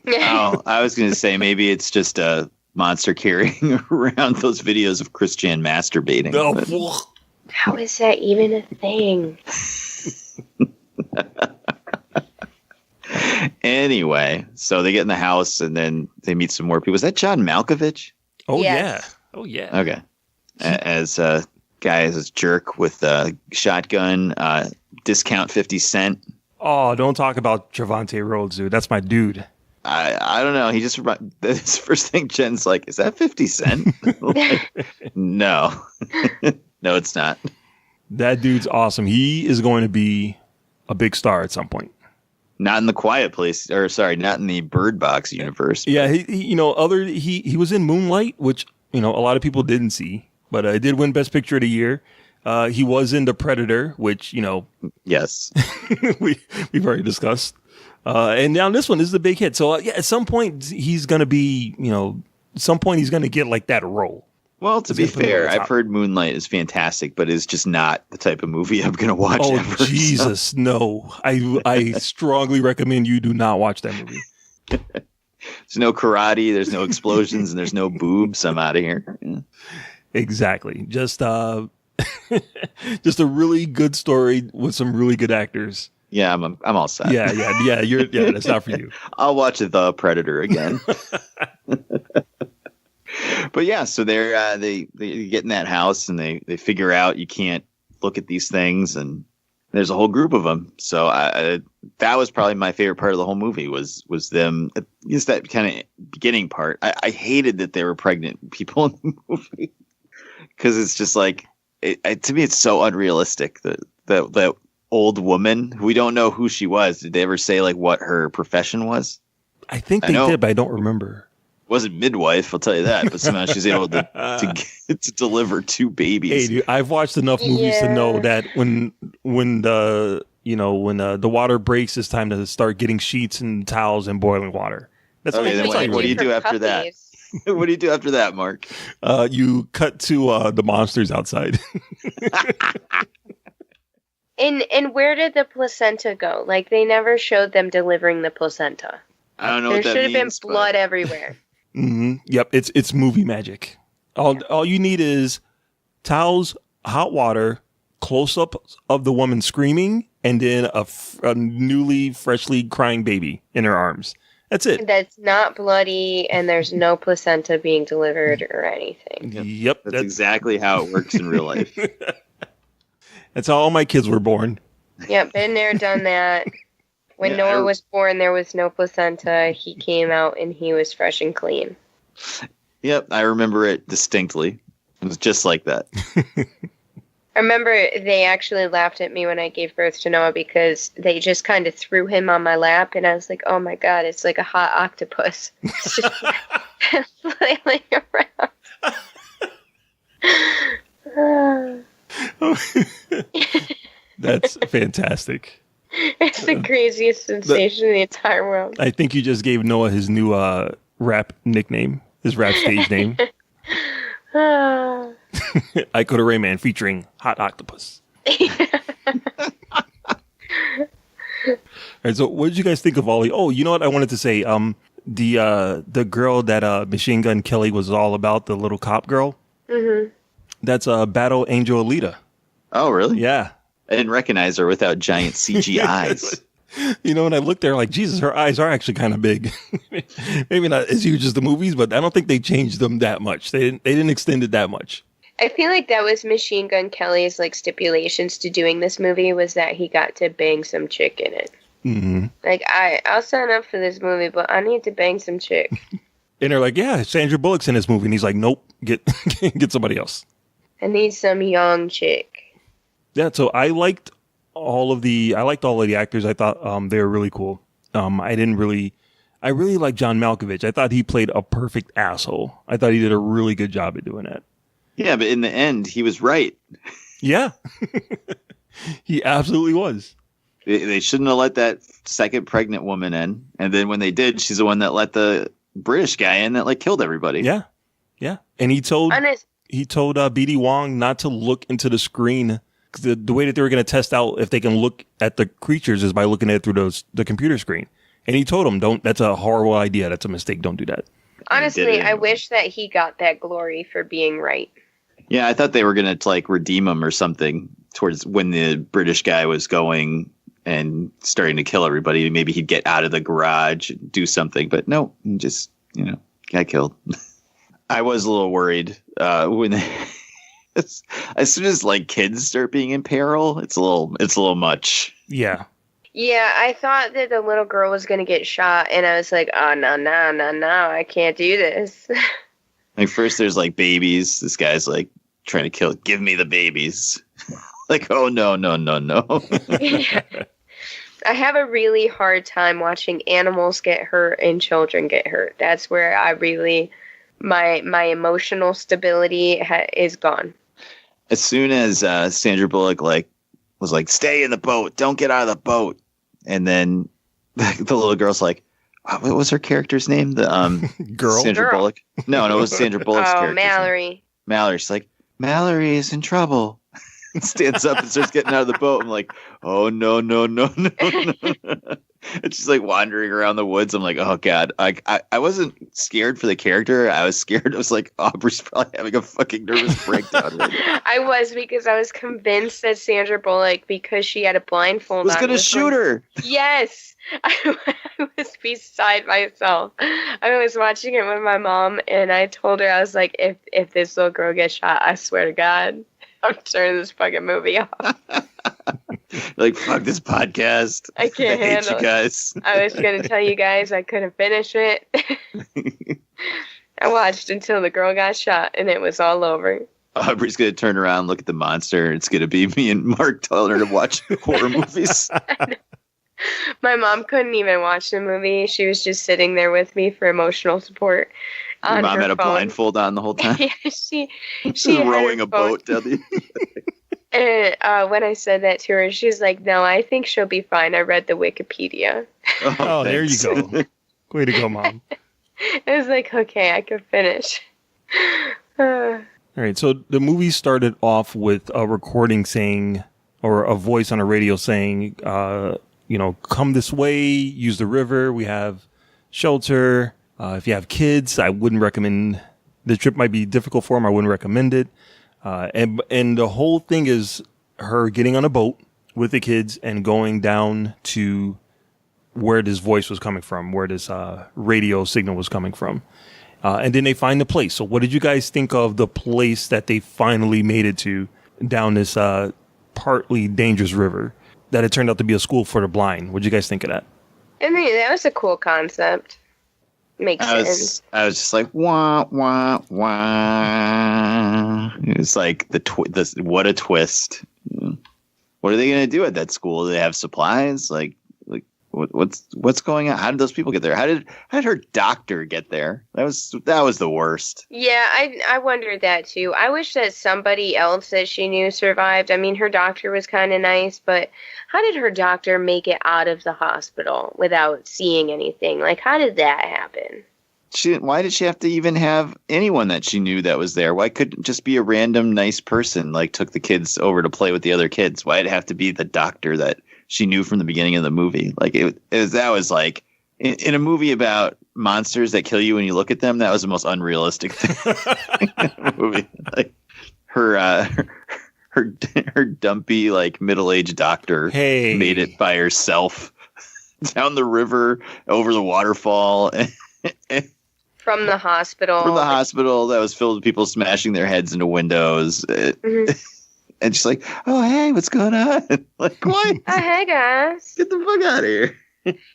Oh, I was going to say maybe it's just a monster carrying around those videos of Christian masturbating. Oh, how is that even a thing? Anyway, so they get in the house and then they meet some more people. Is that John Malkovich? Oh, yes. Yeah. Oh, yeah. Okay. As a guy as a jerk with a shotgun, discount 50 Cent. Oh, don't talk about Trevante Rhodes, dude. That's my dude. I don't know. He just, his first thing, Jen's like, is that 50 Cent? Like, no. No, it's not. That dude's awesome. He is going to be a big star at some point. Not in the Quiet Place, or sorry, not in the Bird Box universe. Yeah, he was in Moonlight, which, a lot of people didn't see, but it did win Best Picture of the Year. He was in The Predator, which, yes, we've already discussed. And now this one is the big hit. So yeah, at some point he's going to be, he's going to get like that role. Well, to be fair, I've heard Moonlight is fantastic, but it's just not the type of movie I'm going to watch ever. Oh, Jesus, so. No. I strongly recommend you do not watch that movie. There's no karate, there's no explosions, and there's no boobs. I'm out of here. Yeah. Exactly. Just a really good story with some really good actors. Yeah, I'm all set. Yeah. That's not for you. I'll watch The Predator again. But yeah, so they get in that house and they figure out you can't look at these things, and there's a whole group of them. So that was probably my favorite part of the whole movie was them. Just that kind of beginning part. I hated that they were pregnant people in the movie because it's just like to me, it's so unrealistic that old woman. We don't know who she was. Did they ever say like what her profession was? I think they did, but I don't remember. Wasn't midwife, I'll tell you that. But somehow she's able to deliver 2 babies. Hey, dude, I've watched enough movies to know that when the water breaks, it's time to start getting sheets and towels and boiling water. That's what do you do after that? What do you do after that, Mark? You cut to the monsters outside. And where did the placenta go? Like, they never showed them delivering the placenta. I don't know there what that should have been means, blood everywhere. Mm-hmm. Yep, it's movie magic. All you need is towels, hot water, close up of the woman screaming, and then a newly, freshly crying baby in her arms. That's it. That's not bloody, and there's no placenta being delivered or anything. Yep, that's exactly how it works in real life. That's how all my kids were born. Yep, been there, done that. When Noah was born, there was no placenta. He came out and he was fresh and clean. Yep, I remember it distinctly. It was just like that. I remember they actually laughed at me when I gave birth to Noah because they just kind of threw him on my lap, and I was like, oh my God, it's like a hot octopus. It's just flailing around. That's fantastic. It's the craziest sensation in the entire world. I think you just gave Noah his new rap nickname, his rap stage name. Iko the Rayman featuring Hot Octopus. All right, so what did you guys think of Ollie? Oh, you know what I wanted to say? The girl that Machine Gun Kelly was all about, the little cop girl. Mm-hmm. That's Battle Angel Alita. Oh, really? Yeah. I didn't recognize her without giant CG eyes. You know, when I looked there, like, Jesus, her eyes are actually kind of big. Maybe not as huge as the movies, but I don't think they changed them that much. They didn't extend it that much. I feel like that was Machine Gun Kelly's like stipulations to doing this movie was that he got to bang some chick in it. Mm-hmm. Like, I'll sign up for this movie, but I need to bang some chick. And they're like, yeah, Sandra Bullock's in this movie. And he's like, nope, get somebody else. I need some young chick. Yeah, so I liked all of the actors. I thought they were really cool. I really liked John Malkovich. I thought he played a perfect asshole. I thought he did a really good job at doing that. Yeah, but in the end, he was right. Yeah. He absolutely was. They shouldn't have let that second pregnant woman in. And then when they did, she's the one that let the British guy in that like killed everybody. Yeah. Yeah. And he told BD Wong not to look into the screen. The way that they were going to test out if they can look at the creatures is by looking at it through the computer screen. And he told them, that's a horrible idea. That's a mistake. Don't do that. Honestly, I wish that he got that glory for being right. Yeah, I thought they were going to like redeem him or something towards when the British guy was going and starting to kill everybody. Maybe he'd get out of the garage and do something. But no, he just, got killed. I was a little worried when as soon as like kids start being in peril, it's a little much. Yeah. Yeah, I thought that the little girl was going to get shot, and I was like, oh, no, I can't do this. Like, first there's like babies. This guy's like trying to give me the babies. Like, oh, no. Yeah. I have a really hard time watching animals get hurt and children get hurt. That's where I really, my emotional stability is gone. As soon as Sandra Bullock was like, stay in the boat, don't get out of the boat, and then the little girl's like, what was her character's name? The girl, Sandra Bullock. No, it was Sandra Bullock's character. Mallory. Mallory. She's like, Mallory is in trouble. Stands up and starts getting out of the boat. I'm like, oh no. And she's like wandering around the woods. I'm like, oh God. I wasn't scared for the character. I was scared. I was like, Aubrey's probably having a fucking nervous breakdown right now. I was, because I was convinced that Sandra Bullock, because she had a blindfold on, was going to shoot her. Yes. I was beside myself. I was watching it with my mom, and I told her, I was like, if this little girl gets shot, I swear to God, I'm turning this fucking movie off. Like, fuck this podcast. I can't handle you guys. I was going to tell you guys I couldn't finish it. I watched until the girl got shot, and it was all over. Aubrey's going to turn around, look at the monster. It's going to be me and Mark telling her to watch horror movies. My mom couldn't even watch the movie. She was just sitting there with me for emotional support. Your mom had a blindfold on the whole time? Yeah, she rowing a boat down the... And when I said that to her, she was like, no, I think she'll be fine. I read the Wikipedia. Oh, there you go. Way to go, Mom. I was like, okay, I can finish. All right, so the movie started off with a recording saying, or a voice on a radio saying, come this way, use the river, we have shelter. If you have kids, I wouldn't recommend, the trip might be difficult for them, I wouldn't recommend it. And the whole thing is her getting on a boat with the kids and going down to where this voice was coming from, where this radio signal was coming from. And then they find the place. So what did you guys think of the place that they finally made it to down this partly dangerous river that it turned out to be a school for the blind? What did you guys think of that? I mean, that was a cool concept. Makes sense. I was just like, wah, wah, wah. It's like what a twist. What are they going to do at that school? Do they have supplies? Like what's going on? How did those people get there? How did her doctor get there? That was the worst. Yeah, I wondered that too. I wish that somebody else that she knew survived. I mean, her doctor was kind of nice, but how did her doctor make it out of the hospital without seeing anything? Like, how did that happen? Why did she have to even have anyone that she knew that was there? Why couldn't it just be a random nice person, like took the kids over to play with the other kids? Why did it have to be the doctor that she knew from the beginning of the movie? Like that was like in a movie about monsters that kill you when you look at them. That was the most unrealistic thing in the movie. Like her dumpy, like middle-aged doctor made it by herself down the river, over the waterfall. From the hospital. From the hospital that was filled with people smashing their heads into windows. Mm-hmm. And she's like, oh, hey, what's going on? Like, what? Oh, hey, guys. Get the fuck out of here.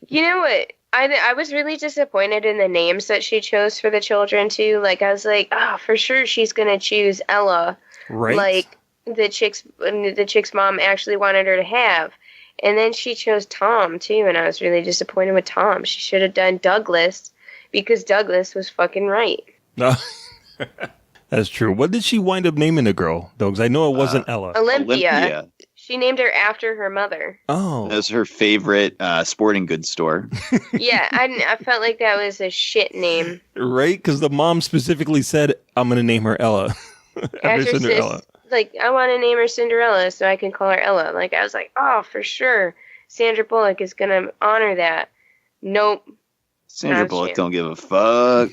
You know what? I was really disappointed in the names that she chose for the children, too. Like, I was like, oh, for sure she's going to choose Ella. Right. Like, the chick's mom actually wanted her to have. And then she chose Tom, too, and I was really disappointed with Tom. She should have done Douglas, because Douglas was fucking right. No. That's true. What did she wind up naming the girl, though? Because I know it wasn't Ella. Olympia. She named her after her mother. Oh. That was her favorite sporting goods store. Yeah, I felt like that was a shit name. Right? Because the mom specifically said, I'm going to name her Ella. After Cinderella. Like, I want to name her Cinderella so I can call her Ella. Like, I was like, oh, for sure. Sandra Bullock is going to honor that. Nope. Sandra Bullock don't give a fuck.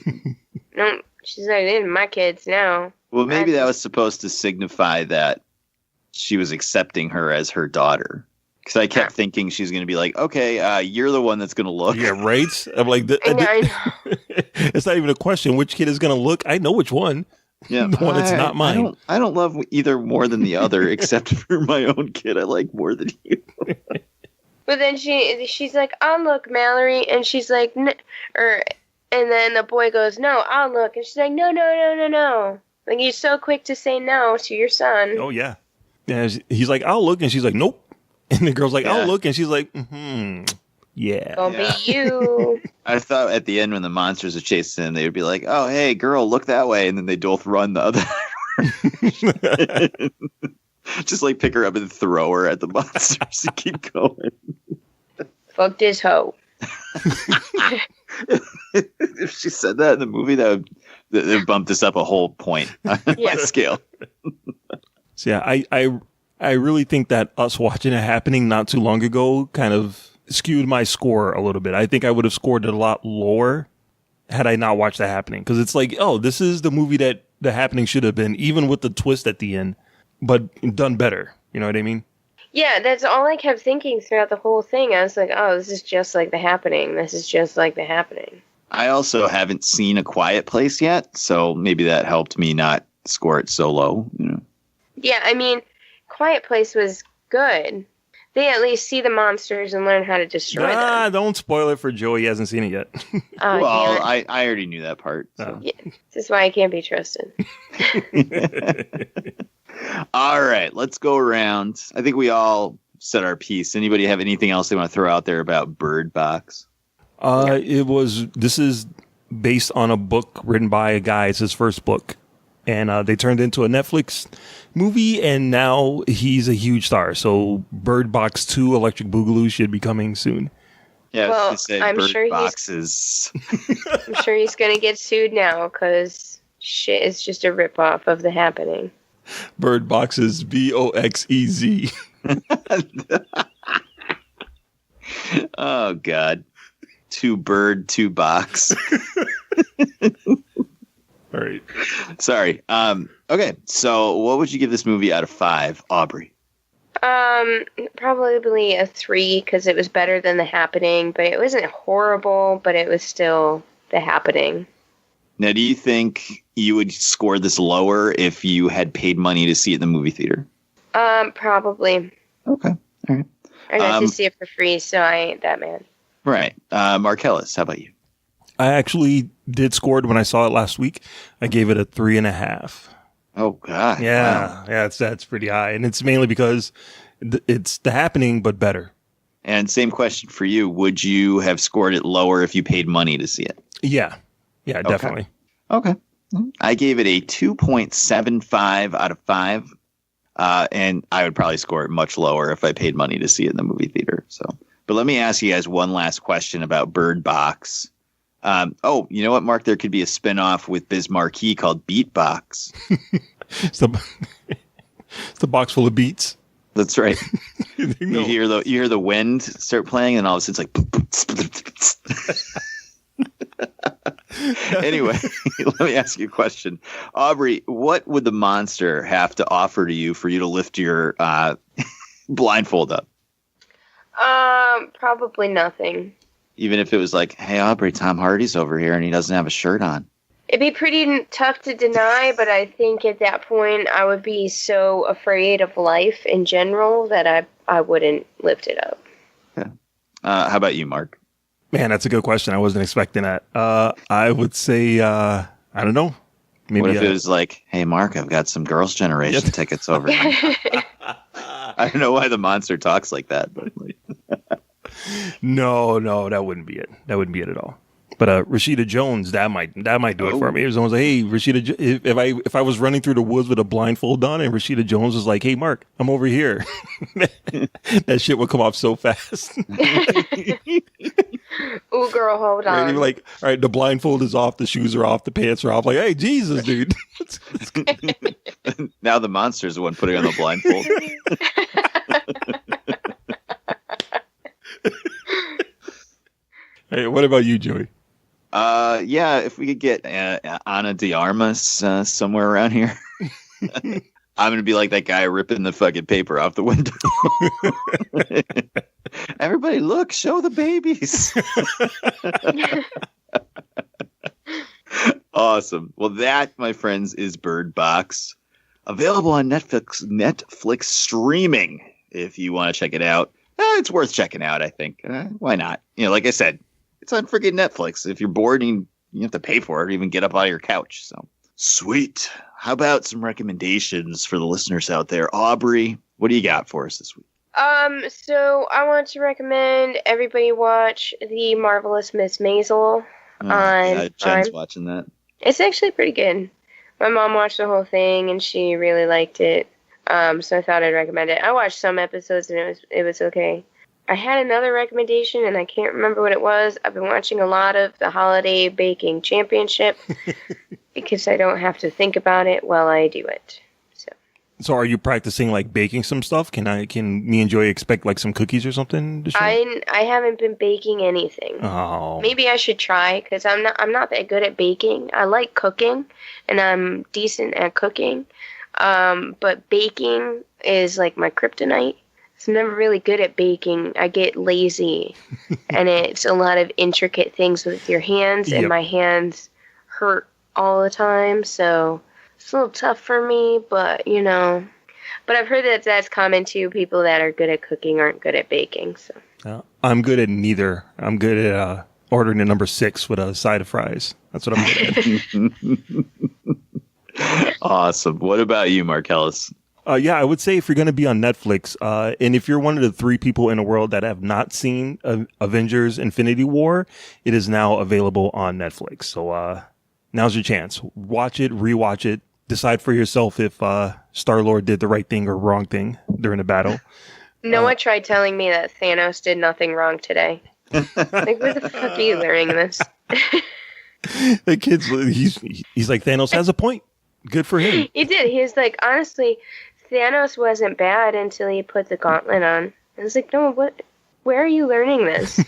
Nope. She's like, they're my kids now. Well, maybe that was supposed to signify that she was accepting her as her daughter. Because I kept thinking she's going to be like, okay, you're the one that's going to look. Yeah, right? I'm like, I know. It's not even a question. Which kid is going to look? I know which one. Yeah, the one that's not mine. I don't love either more than the other, except for my own kid. I like more than you. But then she's like, I'll look, Mallory. And she's like, and then the boy goes, no, I'll look. And she's like, no. Like, you're so quick to say no to your son. Oh, yeah. Yeah, he's like, I'll look. And she's like, nope. And the girl's like, I'll look. And she's like, yeah. Don't be you. I thought at the end when the monsters are chasing them, they would be like, oh, hey, girl, look that way. And then they both run the other. Just like pick her up and throw her at the monsters and keep going. Fuck this hoe. If she said that in the movie, that would bump this up a whole point on my scale. So yeah, I really think that us watching it happening not too long ago kind of skewed my score a little bit. I think I would have scored it a lot lower had I not watched that happening. Because it's like, oh, this is the movie that the happening should have been, even with the twist at the end, but done better. You know what I mean? Yeah, that's all I kept thinking throughout the whole thing. I was like, oh, this is just like the happening. This is just like the happening. I also haven't seen A Quiet Place yet, so maybe that helped me not score it so low. You know? Yeah, I mean, Quiet Place was good. they at least see the monsters and learn how to destroy them. Don't spoil it for Joe. He hasn't seen it yet. Well, I already knew that part. So. Yeah, this is why I can't be trusted. All right, let's go around. I think we all said our piece. Anybody have anything else they want to throw out there about Bird Box? This is based on a book written by a guy. It's his first book. And they turned it into a Netflix movie, and now he's a huge star. So Bird Box 2 Electric Boogaloo should be coming soon. Yeah, well, I was gonna say I'm Bird sure Boxes. I'm sure he's going to get sued now because shit is just a ripoff of The Happening. Bird Boxes, BOXEZ. Oh, God. 2 bird, 2 box. All right. Sorry. Okay. So what would you give this movie out of 5, Aubrey? Probably a 3 because it was better than The Happening, but it wasn't horrible, but it was still The Happening. Now, do you think you would score this lower if you had paid money to see it in the movie theater? Probably. Okay. All right. I got to see it for free, so I ain't that mad. Right. Marcellus, how about you? I actually did score it when I saw it last week. I gave it a 3.5. Oh, God. Yeah. Wow. Yeah, that's pretty high. And it's mainly because it's The Happening, but better. And same question for you. Would you have scored it lower if you paid money to see it? Yeah. Yeah, definitely. Okay. I gave it a 2.75 out of 5. And I would probably score it much lower if I paid money to see it in the movie theater. So, but let me ask you guys one last question about Bird Box. You know what, Mark? There could be a spinoff with Biz Markie called Beatbox. It's the box full of beats. That's right. You hear the wind start playing, and all of a sudden it's like. Anyway, let me ask you a question, Aubrey. What would the monster have to offer to you for you to lift your blindfold up? Probably nothing. Even if it was like, hey, Aubrey, Tom Hardy's over here and he doesn't have a shirt on. It'd be pretty tough to deny, but I think at that point I would be so afraid of life in general that I wouldn't lift it up. Yeah. How about you, Mark? Man, that's a good question. I wasn't expecting that. I would say, I don't know. Maybe, what if it was like, hey, Mark, I've got some Girls' Generation tickets over here. I don't know why the monster talks like that, but No, that wouldn't be it. That wouldn't be it at all. But Rashida Jones, that might do it for me. It was almost like, hey, Rashida, if I was running through the woods with a blindfold on, and Rashida Jones was like, hey, Mark, I'm over here. That shit would come off so fast. Ooh, girl, hold on. Right? You're like, all right, the blindfold is off, the shoes are off, the pants are off. Like, hey, Jesus, dude. Now the monster's the one putting on the blindfold. Hey, what about you, Joey? Yeah, if we could get Ana de Armas somewhere around here. I'm going to be like that guy ripping the fucking paper off the window. Everybody, look, show the babies. Awesome. Well, that, my friends, is Bird Box. Available on Netflix streaming. If you want to check it out. It's worth checking out, I think. Why not? You know, like I said, it's on freaking Netflix. If you're bored and you have to pay for it or even get up out of your couch. So sweet. How about some recommendations for the listeners out there? Aubrey, what do you got for us this week? So I want to recommend everybody watch The Marvelous Miss Maisel on Jen's watching that. It's actually pretty good. My mom watched the whole thing and she really liked it. So I thought I'd recommend it. I watched some episodes and it was okay. I had another recommendation and I can't remember what it was. I've been watching a lot of the Holiday Baking Championship because I don't have to think about it while I do it. So are you practicing like baking some stuff? Can me and Joey expect like some cookies or something? I haven't been baking anything. Oh. Maybe I should try because I'm not that good at baking. I like cooking and I'm decent at cooking. But baking is like my kryptonite. So I'm never really good at baking. I get lazy and it's a lot of intricate things with your hands and my hands hurt all the time. So it's a little tough for me, but you know, But I've heard that that's common too. People that are good at cooking aren't good at baking. So I'm good at neither. I'm good at ordering a number 6 with a side of fries. That's what I'm good at. Awesome. What about you, Marcellus? Yeah, I would say if you're going to be on Netflix, and if you're one of the 3 people in the world that have not seen Avengers Infinity War, it is now available on Netflix. So now's your chance. Watch it, rewatch it, decide for yourself if Star-Lord did the right thing or wrong thing during the battle. Noah tried telling me that Thanos did nothing wrong today. Like, where the fuck are you learning this? The kid's, he's like, Thanos has a point. Good for him. He did. He was like, honestly, Thanos wasn't bad until he put the gauntlet on. I was like, no, what? Where are you learning this?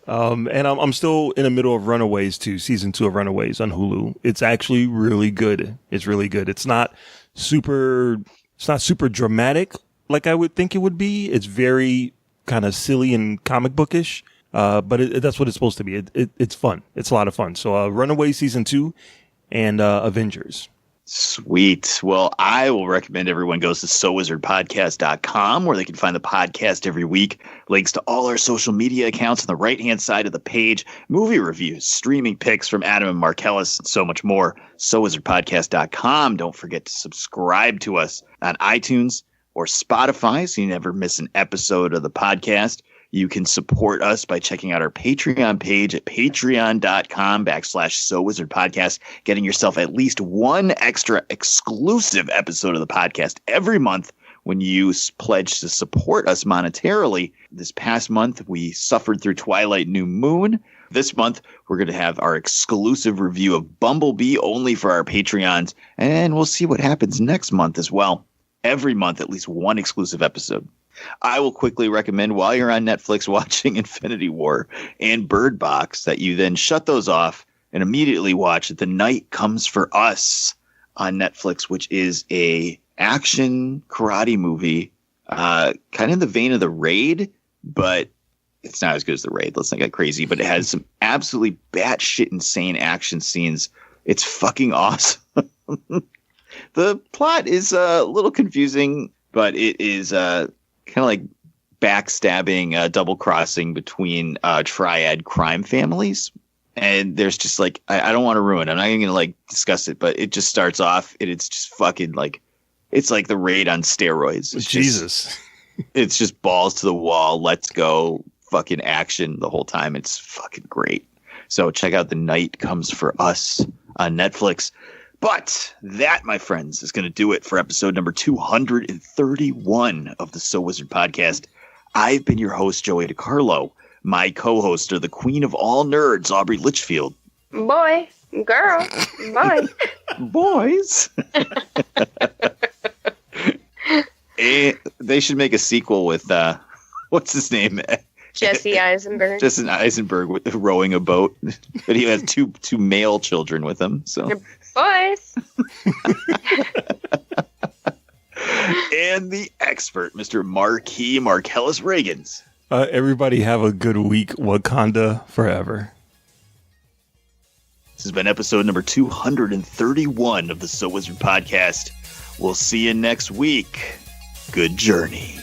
And I'm still in the middle of Runaways too, season 2 of Runaways on Hulu. It's actually really good. It's really good. It's not super dramatic like I would think it would be. It's very kind of silly and comic bookish. But that's what it's supposed to be. It's fun. It's a lot of fun. So Runaways season 2 and Avengers. Sweet. Well, I will recommend everyone goes to SoWizardPodcast.com, where they can find the podcast every week. Links to all our social media accounts on the right-hand side of the page. Movie reviews, streaming picks from Adam and Marcellus, and so much more. SoWizardPodcast.com. Don't forget to subscribe to us on iTunes or Spotify so you never miss an episode of the podcast. You can support us by checking out our Patreon page at patreon.com/SoWizardPodcast, getting yourself at least one extra exclusive episode of the podcast every month when you pledge to support us monetarily. This past month, we suffered through Twilight New Moon. This month, we're going to have our exclusive review of Bumblebee only for our Patreons, and we'll see what happens next month as well. Every month, at least one exclusive episode. I will quickly recommend while you're on Netflix watching Infinity War and Bird Box that you then shut those off and immediately watch The Night Comes for Us on Netflix, which is a action karate movie, kind of in the vein of The Raid, but it's not as good as The Raid. Let's not get crazy, but it has some absolutely batshit insane action scenes. It's fucking awesome. The plot is a little confusing, but it is kind of like backstabbing, double crossing between triad crime families. And there's just like, I don't want to ruin it. I'm not even going to like discuss it, but it just starts off and it's just fucking like, it's like The Raid on steroids. It's Jesus. It's just balls to the wall. Let's go fucking action the whole time. It's fucking great. So check out The Night Comes for Us on Netflix. But that, my friends, is going to do it for episode number 231 of the So Wizard podcast. I've been your host, Joey DiCarlo. My co-host are the queen of all nerds, Aubrey Litchfield. Boy, girl, boy. Boys. And they should make a sequel with, what's his name? Jesse Eisenberg. Jesse Eisenberg with rowing a boat. But he has two male children with him. So. Boys. And the expert, Mr. Marquis Marcellus Reagans. Everybody have a good week. Wakanda forever. This has been episode number 231 of the So Wizard podcast. We'll see you next week. Good journey.